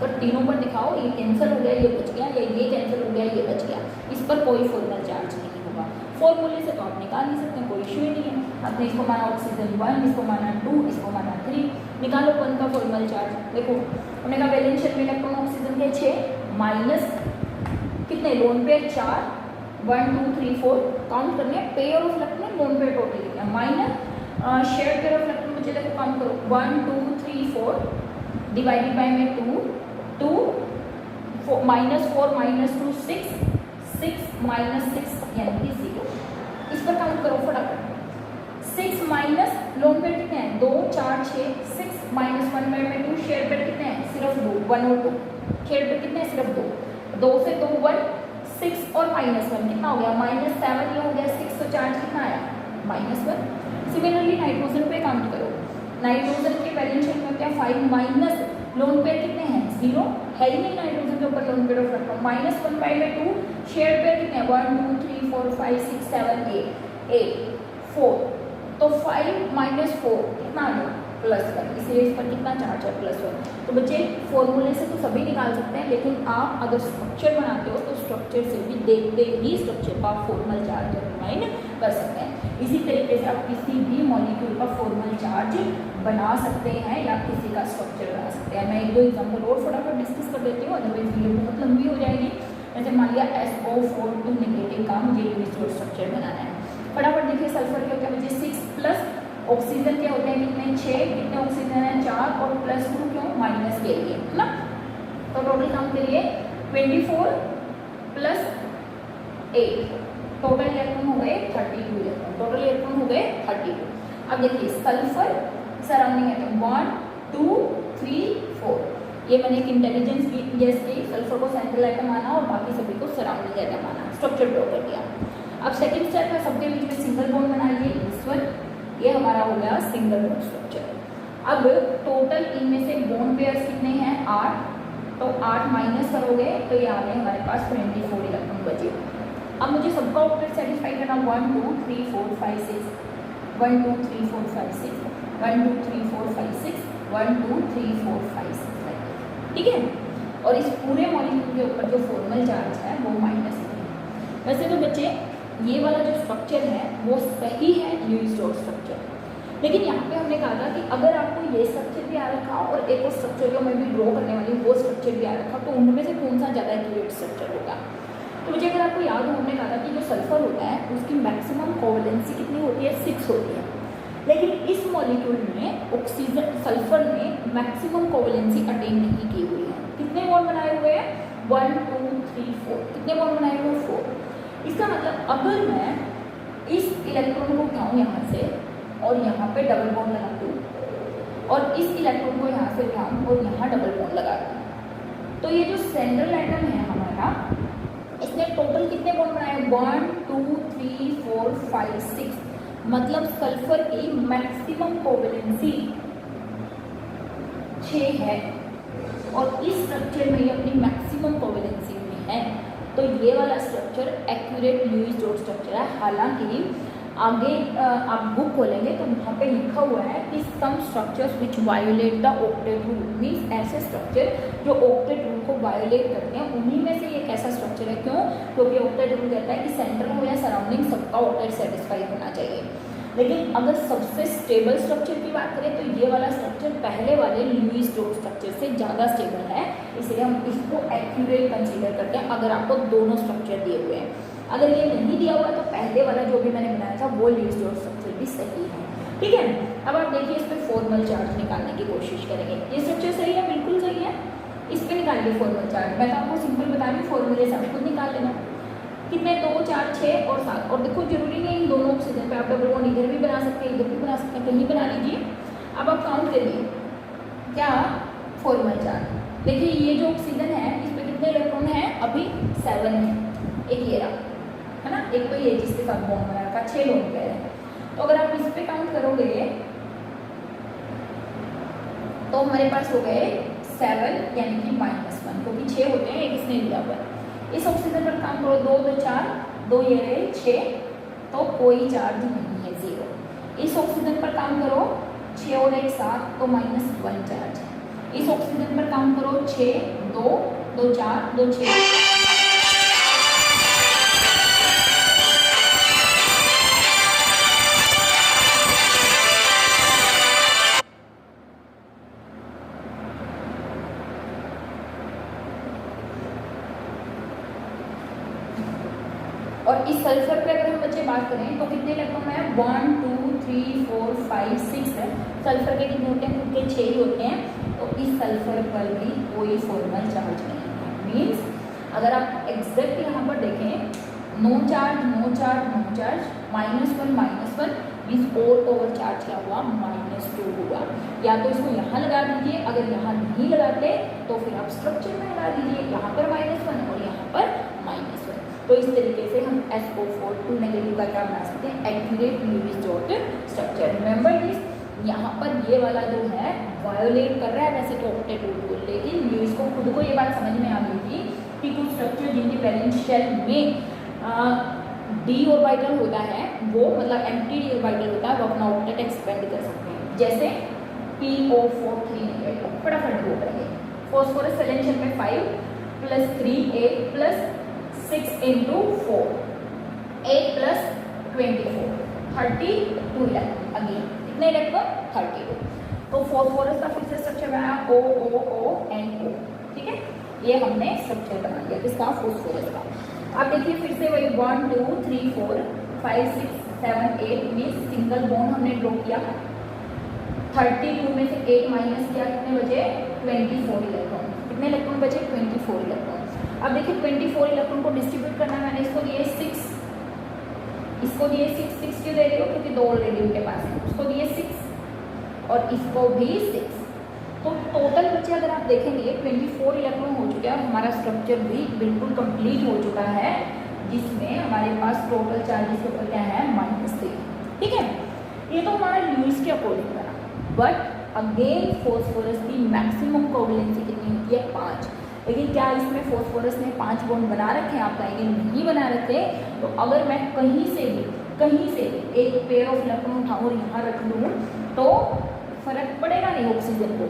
Speaker 1: पर तीनों पर दिखाओ, ये कैंसिल हो गया ये बच गया, या ये कैंसिल हो गया ये बच गया, इस पर कोई फॉर्मल चार्ज नहीं होगा। फॉर्मूले से तो आप निकाल नहीं सकते, कोई इशू ही नहीं है। आपने इसको माना ऑक्सीजन 1, इसको माना 2, इसको माना 3, निकालो 1 का फॉर्मल चार्ज। देखो हमने कहा वैलेंस शेल में इलेक्ट्रॉन ऑक्सीजन के 6 माइनस कितने लोन पेयर 4, 1 2 3 4 काउंट करने हैं, pair of electron loan pair total लिखना है, minus share pair of electron मुझे देखो काउंट करो 1 2 3 4 डिवाइडेड बाय में 2 2 -4 -2 6 6 -6 यानी कि 0। इस पर काउंट करो फटाफट। 6 माइनस लोन पेड कितने हैं 2 4 6 6 माइनस 1 में 2 शेयर पेड कितने हैं सिर्फ 2 1 और 2 शेयर पेड कितने हैं सिर्फ 2 2 से 2 1 6 और -1 कितना हो गया -7 ये हो गया 6 तो चार्ज कितना आया -1। सिमिलरली नाइट्रोजन पे काउंट करो। नाइट्रोजन के बैलेंस शीट में क्या 5 माइनस लोन पेड कितने हैं 0 है ही नहीं नाइट्रोजन के ऊपर लोन पेड ऑफ रखो -1 में 2 शेयर पेड कितने हैं 1 2 3 4 5 6 7 8 4 तो 5 - 4 कितना आ गया +1 इसलिए इस पर कितना चार्ज है +1। तो बच्चे फॉर्मूले से तो सभी निकाल सकते हैं लेकिन आप अगर स्ट्रक्चर बनाते हो तो स्ट्रक्चर से भी देखते ही स्ट्रक्चर का फॉर्मल चार्ज डिटरमाइन कर सकते हैं। इसी तरीके से आप किसी भी मॉलिक्यूल का फॉर्मल चार्ज बना सकते हैं या किसी का स्ट्रक्चर बना सकते हैं। मैं एक दो एग्जाम्पल और फटाफट डिस्कस कर देती हूँ अदरवाइज वीडियो बहुत लंबी हो जाएगी। जैसे मान लिया SO4 नेगेटिव का मुझे यूनिट स्ट्रक्चर बनाना है। फटाफट देखिए सल्फर के होते हैं मुझे 6 प्लस ऑक्सीजन के होते हैं कितने 6 कितने ऑक्सीजन है 4 और +2 क्यों माइनस के लिए है ना। तो टोटल काउंट करिए 24 + 8 टोटल इलेक्ट्रॉन हो गए 32 इलेक्ट्रॉन टोटल इलेक्ट्रॉन हो गए 32। अब देखिए सल्फर सराउंडिंग एटम 1 2 3 4 ये मैंने एक इंटेलिजेंस गैस की सल्फर को सेंट्रल एटम माना और बाकी सभी को सराउंडिंग एटम माना स्ट्रक्चर ड्रॉ कर दिया। अब सेकंड स्टेप है सबके बीच में सिंगल बॉन्ड बनाइए ईश्वर ये हमारा हो गया सिंगल बॉन्ड स्ट्रक्चर। अब टोटल इनमें से बॉन्ड पेयर्स कितने हैं 8 तो 8 माइनस करोगे तो ये आ गए हमारे पास 24 इलेक्ट्रॉन बचे। अब मुझे सबका ऑक्टेट सेटिस्फाई करना 1 2 3 4 5 6 1 2 3 4 5 6 1 2 3 4 5 6 1 2 3 4 5 6 ठीक है। और इस पूरे मॉलिक्यूल के ऊपर जो फॉर्मल चार्ज है वो -3 है। वैसे तो बच्चे ये वाला जो स्ट्रक्चर है वो सही है लुईस डॉट स्ट्रक्चर लेकिन यहाँ पे हमने कहा था कि अगर आपको ये स्ट्रक्चर भी आ रखा और एक और स्ट्रक्चर जो मैं भी ड्रॉ करने वाली हूँ वो स्ट्रक्चर भी आ रखा तो उनमें से कौन सा ज़्यादा एक्यूरेट स्ट्रक्चर होगा। तो मुझे अगर आपको याद हो हमने कहा था कि जो सल्फर होता है उसकी मैक्सिमम कोवेलेंसी कितनी होती है 6 होती है लेकिन इस मॉलिक्यूल में ऑक्सीजन सल्फर ने मैक्सिमम कोवेलेंसी अटेन नहीं की हुई है। कितने बॉन्ड बनाए हुए हैं 1 2 3 4 कितने बॉन्ड बनाए हुए हैं 4। इसका मतलब अगर मैं इस इलेक्ट्रॉन को उठाऊँ यहाँ से और यहाँ पे डबल बॉन्ड लगा दूँ और इस इलेक्ट्रॉन को यहाँ से उठाऊँ और यहाँ डबल बॉन्ड लगा दूँ तो ये जो सेंट्रल एटम है हमारा इसने टोटल कितने बॉन्ड बनाए 1 2 3 4 5 6 मतलब सल्फर की मैक्सिमम कोवेलेंसी 6 है और इस स्ट्रक्चर में ये अपनी मैक्सिमम कोवेलेंसी में है तो ये वाला structure accurate Lewis dot structure है। हालांकि आगे आप बुक खोलेंगे तो वहाँ पे लिखा हुआ है कि some structures which violate the octet rule means ऐसे स्ट्रक्चर जो ऑक्टेट रूल को वायोलेट करते हैं उन्हीं में से ये कैसा स्ट्रक्चर है क्यों क्योंकि ऑक्टेट रूल कहता है कि सेंटर हो या सराउंडिंग सबका ऑक्टेट सेटिस्फाई होना चाहिए। लेकिन अगर सबसे स्टेबल स्ट्रक्चर की बात करें तो ये वाला स्ट्रक्चर पहले वाले लुईस डॉट स्ट्रक्चर से ज़्यादा स्टेबल है इसलिए हम इसको एक्यूरेट कंसीडर करते हैं अगर आपको दोनों स्ट्रक्चर दिए हुए हैं। अगर ये नहीं दिया हुआ तो पहले वाला जो भी मैंने बनाया था वो लुईस डॉट स्ट्रक्चर भी सही है ठीक है। अब आप देखिए इस पर फॉर्मल चार्ज निकालने की कोशिश करेंगे। ये स्ट्रक्चर सही है बिल्कुल सही है इस पर निकालिए फॉर्मल चार्ज। मैं तो आपको सिंपल बता रही हूँ फॉर्मूले से आप खुद निकाल लेना कितने 2 4 6 और 7 और देखो जरूरी नहीं इन दोनों ऑक्सीजन पे आप डबल बॉन्ड इधर भी बना सकते हैं इधर भी बना सकते हैं कहीं बना लीजिए। अब आप काउंट करिए क्या फॉर्मल चार्ज देखिए ये जो ऑक्सीजन है इस पर कितने इलेक्ट्रॉन है अभी 7 है एक ये रहा है ना एक तो ये जिसके साथ बॉन्ड बना रखा 6 लोन पेयर है। तो अगर आप इस पे काउंट करोगे तो हमारे पास हो गए 7 यानी कि -1 क्योंकि 6 होते हैं एक इसने लिया हुआ है। इस ऑक्सीजन पर काम करो 2 2 4 2 ये रहे 6 तो कोई चार्ज नहीं है 0। इस ऑक्सीजन पर काम करो 6 और 1 7 तो -1 चार्ज है। इस ऑक्सीजन पर काम करो 6 2 2 4 2 6 और इस सल्फर पे अगर हम बच्चे बात करें तो कितने इलेक्ट्रॉन है 1 2 3 4 5 6 है। सल्फर के कितने होते हैं खुद के 6 ही होते हैं तो इस सल्फर पर भी कोई कोई फॉर्मल चार्ज नहीं है। मीन्स अगर आप एग्जैक्ट यहाँ पर देखें, no charge no charge no charge, -1 means और ओवर चार्ज क्या हुआ, -2 हुआ। या तो इसको यहाँ लगा दीजिए, अगर यहाँ नहीं लगाते तो फिर आप स्ट्रक्चर में लगा दीजिए, यहाँ पर -1 और यहाँ पर -1। तो इस तरीके से हम SO4 2 नेगेटिव का क्या बना सकते हैं, accurate Lewis dot structure. Remember this, यहाँ पर ये वाला जो है वायोलेट कर रहा है वैसे तो ऑक्टेट रूल को, लेकिन ल्यूइस को खुद को ये बात समझ में आ गई थी कि कुछ स्ट्रक्चर जिनके वैलेंस शेल में डी ऑर्बिटल होता है, वो मतलब एम्प्टी डी ऑर्बिटल होता है, वो अपना ऑक्टेट एक्सपेंड कर सकते हैं। जैसे PO4 3 नेगेटिव, फटाफट ड्रॉ करेंगे। फॉस्फोरस वैलेंस में 5 + 3 8 + 6 × 4 8 + 24 32 इलेक्ट्रॉन। अगेन कितने इलेक्ट्रॉन, 32। तो फॉस्फोरस का फिर से स्ट्रक्चर बनाया OOO NO, ठीक है। ये हमने स्ट्रक्चर बना लिया किसका, फॉस्फोरस का। अब देखिए फिर से वही 1 2 3 4 5 6 7 8 में सिंगल बॉन्ड हमने ड्रॉ किया। 32 में से 8 माइनस किया, कितने बचे, 24 इलेक्ट्रॉन। कितने इलेक्ट्रॉन बचे, 24 इलेक्ट्रॉन। अब देखिए 24 इलेक्ट्रॉन को डिस्ट्रीब्यूट करना है, मैंने इसको दिए 6, इसको दिए 6 6 क्यों दे रही हो, क्योंकि 2 ऑलरेडी उनके पास है, उसको दिए 6 और इसको भी 6। तो टोटल बच्चे अगर आप देखेंगे 24 इलेक्ट्रॉन हो चुके हैं, हमारा स्ट्रक्चर भी बिल्कुल कंप्लीट हो चुका है, जिसमें हमारे पास टोटल चार्जेस के ऊपर क्या है, -3, ठीक है। ये तो हमारा ल्यूइस के अकॉर्डिंग बना। बट अगेन फॉस्फोरस की मैक्सिमम कोवैलेंसी कितनी होती है, 5। लेकिन क्या इसमें फॉस्फोरस ने 5 बॉन्ड बना रखे हैं, आप कहेंगे नहीं बना रखे। तो अगर मैं कहीं से भी एक पेयर ऑफ इलेक्ट्रॉन उठाऊँ और यहाँ रख लूँ तो फर्क पड़ेगा नहीं ऑक्सीजन को,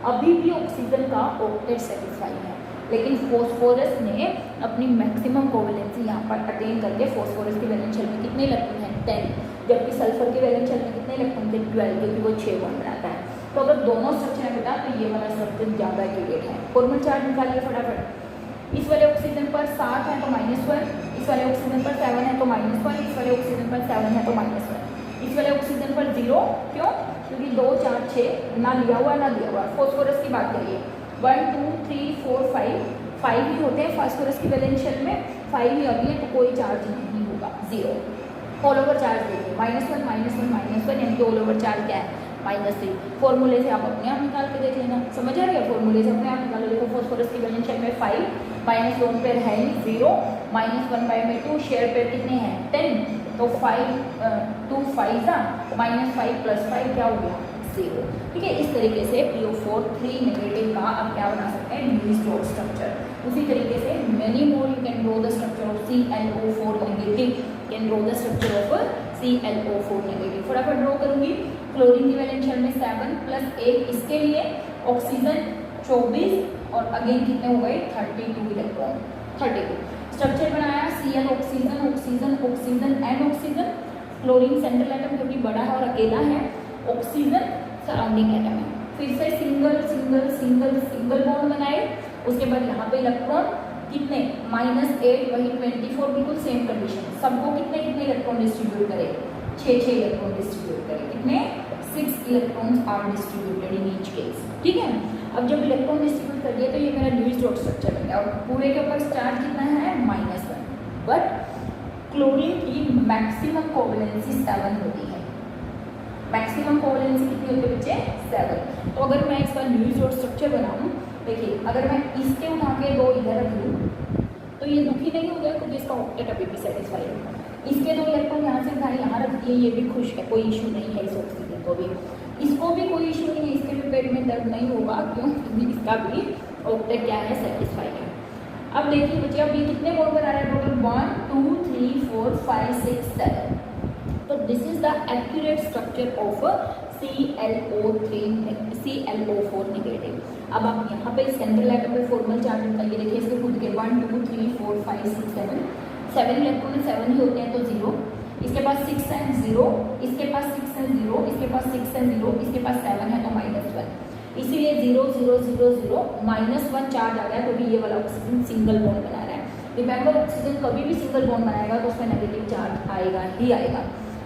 Speaker 1: अभी भी ऑक्सीजन का ऑक्टेट सेटिस्फाई है। लेकिन फॉस्फोरस ने अपनी मैक्सिमम कोवैलेंसी यहाँ पर अटेन करके, फॉस्फोरस की वैलेंस शेल में कितने इलेक्ट्रॉन हैं, 10, जबकि सल्फर के वैलेंस शेल में कितने इलेक्ट्रॉन थे, 12, क्योंकि वो 6 बॉन्ड बनाता है। तो अगर दोनों स्ट्रक्चर है बेटा, तो ये वाला स्ट्रक्चर ज़्यादा एक्यूरेट है। फॉर्मल चार्ज निकालिए फटाफट। इस वाले ऑक्सीजन पर 7 है तो -1, इस वाले ऑक्सीजन पर 7 है तो -1, इस वाले ऑक्सीजन पर 7 है तो -1, इस वाले ऑक्सीजन पर 0। क्यों, क्योंकि 2 4 6 ना लिया हुआ ना दिया हुआ। फॉस्फोरस की बात करिए, 1 2 3 4 5 ही होते हैं फॉस्फोरस की वैलेंस शेल में, 5 ही होती है, तो कोई चार्ज नहीं होगा, 0। ऑल ओवर चार्ज देखिए, -1 -1 यानी कि ऑल ओवर चार्ज क्या है, -3। फॉर्मूले से आप अपने आप निकाल के देख लेना, समझ आ रही है, फॉर्मूले से अपने आप निकालो। देखो फॉस्फोरस की वैलेंस शेल में 5, -1 पेयर है नहीं, 0, -1 में 2 शेयर पेयर कितने हैं, 10, तो 5 2 5 -5 + 5 क्या हो गया, 0, ठीक है। इस तरीके से PO4 3 नेगेटिव का आप क्या बना सकते हैं, ल्यूइस डॉट स्ट्रक्चर। उसी तरीके से many more you can draw the structure of ClO4 negative, can draw the structure of ClO4 negative. फटाफट ड्रॉ करूंगी। क्लोरीन की वैलेंस शेल में 7 + 1 इसके लिए, ऑक्सीजन 24 और अगेन कितने हो गए, 32 इलेक्ट्रॉन, 32। स्ट्रक्चर बनाया, Cl oxygen oxygen oxygen and oxygen. Chlorine central atom क्योंकि बड़ा है और अकेला है, ऑक्सीजन सराउंडिंग एटम है। फिर से single single single single bond बनाए, उसके बाद यहाँ पे इलेक्ट्रॉन कितने, -8, वही 24, बिल्कुल सेम कंडीशन। सबको कितने कितने इलेक्ट्रॉन डिस्ट्रीब्यूट करें, 6 इलेक्ट्रॉन डिस्ट्रीब्यूट करें, कितने, 6 electrons are distributed in each case, ठीक है। अब जब इलेक्ट्रॉन डिस्ट्रीब्यूट कर दिया तो ये मेरा ल्यूइस डॉट स्ट्रक्चर बन गया और पूरे के ऊपर चार्ज कितना है, -1। बट क्लोरीन की मैक्सिमम कोवैलेंसी 7 होती है, मैक्सिमम कोवैलेंसी कितनी होती है बच्चे, 7। तो अगर मैं इसका ल्यूइस डॉट स्ट्रक्चर बनाऊँ, देखिए अगर मैं इसके उठा के 2 इधर रख दूँ तो ये दुखी नहीं हो गया क्योंकि इसका ऑक्टेट अभी भी सेटिस्फाई है। इसके 2 इलेक्ट्रॉन यहाँ से उठाए यहाँ रख दिए, ये भी खुश है, कोई इशू नहीं है इस ऑक्सीजन को भी, इसको भी कोई इशू नहीं है, इसके भी पेट में दर्द नहीं होगा, क्यों, क्योंकि इसका भी ऑक्टेट क्या है, सेटिस्फाई है। अब देखिए बच्चे, अब ये कितने बॉन्ड बना रहा है, टोटल 1 2 3 4 5 6 7। तो this is the accurate structure of ClO4 negative. अब आप यहाँ पे सेंट्रल एटम पे फॉर्मल चार्ज निकालिए, देखिए इसके खुद के 1 2 3 4 5 6 7 इलेक्ट्रॉन में 7 ही होते हैं तो 0, इसके पास 6 है 0, इसके पास 6 है 0, इसके पास 6 है 0, इसके पास 7 है तो -1, इसीलिए 0 0 0 0 -1 चार्ज आ गया क्योंकि ये वाला ऑक्सीजन सिंगल बॉन्ड बना रहा है। रिमेंबर ऑक्सीजन कभी भी सिंगल बॉन्ड बनाएगा तो उसमें नेगेटिव चार्ज आएगा ही आएगा।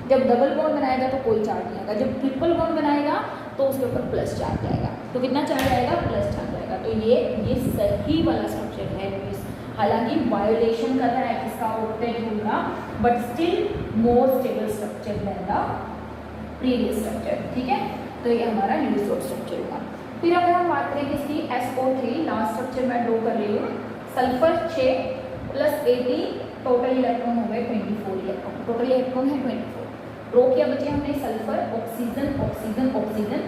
Speaker 1: जब डबल बॉन्ड बनाएगा तो कोई चार्ज नहीं आएगा, जब ट्रिपल बॉन्ड बनाएगा तो उसके ऊपर प्लस चार्ज आएगा। तो कितना चार्ज आएगा, प्लस चार्ज आएगा। तो ये सही वाला स्ट्रक्चर है लुईस। हालांकि वायोलेशन कर रहा है किसका, ऑक्टेट रूल का, but still more stable structure than the previous structure. ठीक है, तो ये हमारा लुईस डॉट स्ट्रक्चर हुआ। फिर अगर हम बात करें किसकी, SO3 लास्ट स्ट्रक्चर मैं ड्रॉ कर रही हूँ। सल्फर 6 + 18, टोटल इलेक्ट्रॉन हो गए 24 इलेक्ट्रॉन, टोटल इलेक्ट्रॉन है 24। ड्रॉ किया बचे हमने sulphur, oxygen, oxygen, oxygen,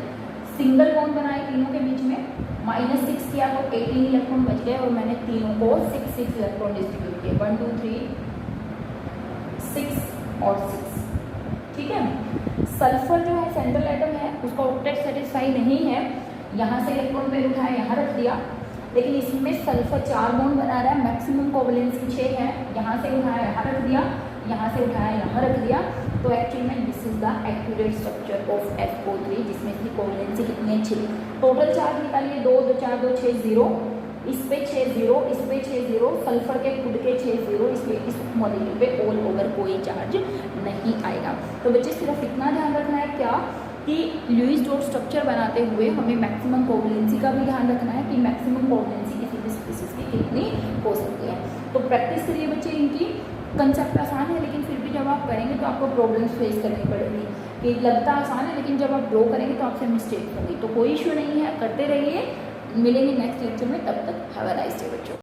Speaker 1: single bond बनाए तीनों के बीच में, -6 किया तो 18 इलेक्ट्रॉन बच गए और मैंने तीनों को 6 इलेक्ट्रॉन डिस्ट्रीब्यूट किए, 1 2 3 6 और 6। ठीक है, सल्फर जो है सेंट्रल एटम है, उसका ऑक्टेट सेटिस्फाई नहीं है, यहाँ से इलेक्ट्रॉन पेयर उठाया यहाँ रख दिया, लेकिन इसमें सल्फर 4 बॉन्ड बना रहा है, मैक्सिमम कोवैलेंसी 6 है, यहाँ से उठाया यहाँ रख दिया, यहाँ से उठाया यहाँ रख दिया। तो एक्चुअली में this is the accurate structure of SO3, जिसमें इसकी कोवैलेंसी कितनी अच्छी है। टोटल चार्ज निकालिए 2 2 4 2 6 0, इस पे 6 0, इस पे 6 0, सल्फर के खुद के 6 0, इसलिए इस मॉलिक्यूल पे ऑल ओवर कोई चार्ज नहीं आएगा। तो बच्चे सिर्फ इतना ध्यान रखना है क्या, कि लुईस डॉट स्ट्रक्चर बनाते हुए हमें मैक्सिमम कोवैलेंसी का भी ध्यान रखना है कि मैक्सिमम कोवैलेंसी किसी भी स्पीशीज की कितनी हो सकती है। तो प्रैक्टिस करिए बच्चे, इनकी कंसेप्ट आसान है, लेकिन फिर भी जब आप करेंगे तो आपको प्रॉब्लम्स फेस करनी पड़ेगी। कि लगता आसान है, लेकिन जब आप ड्रॉ करेंगे तो आपसे मिस्टेक होगी। तो कोई इशू नहीं है, करते रहिए। मिलेंगे नेक्स्ट लेक्चर में, तब तक हैव अ नाइस डे बच्चों।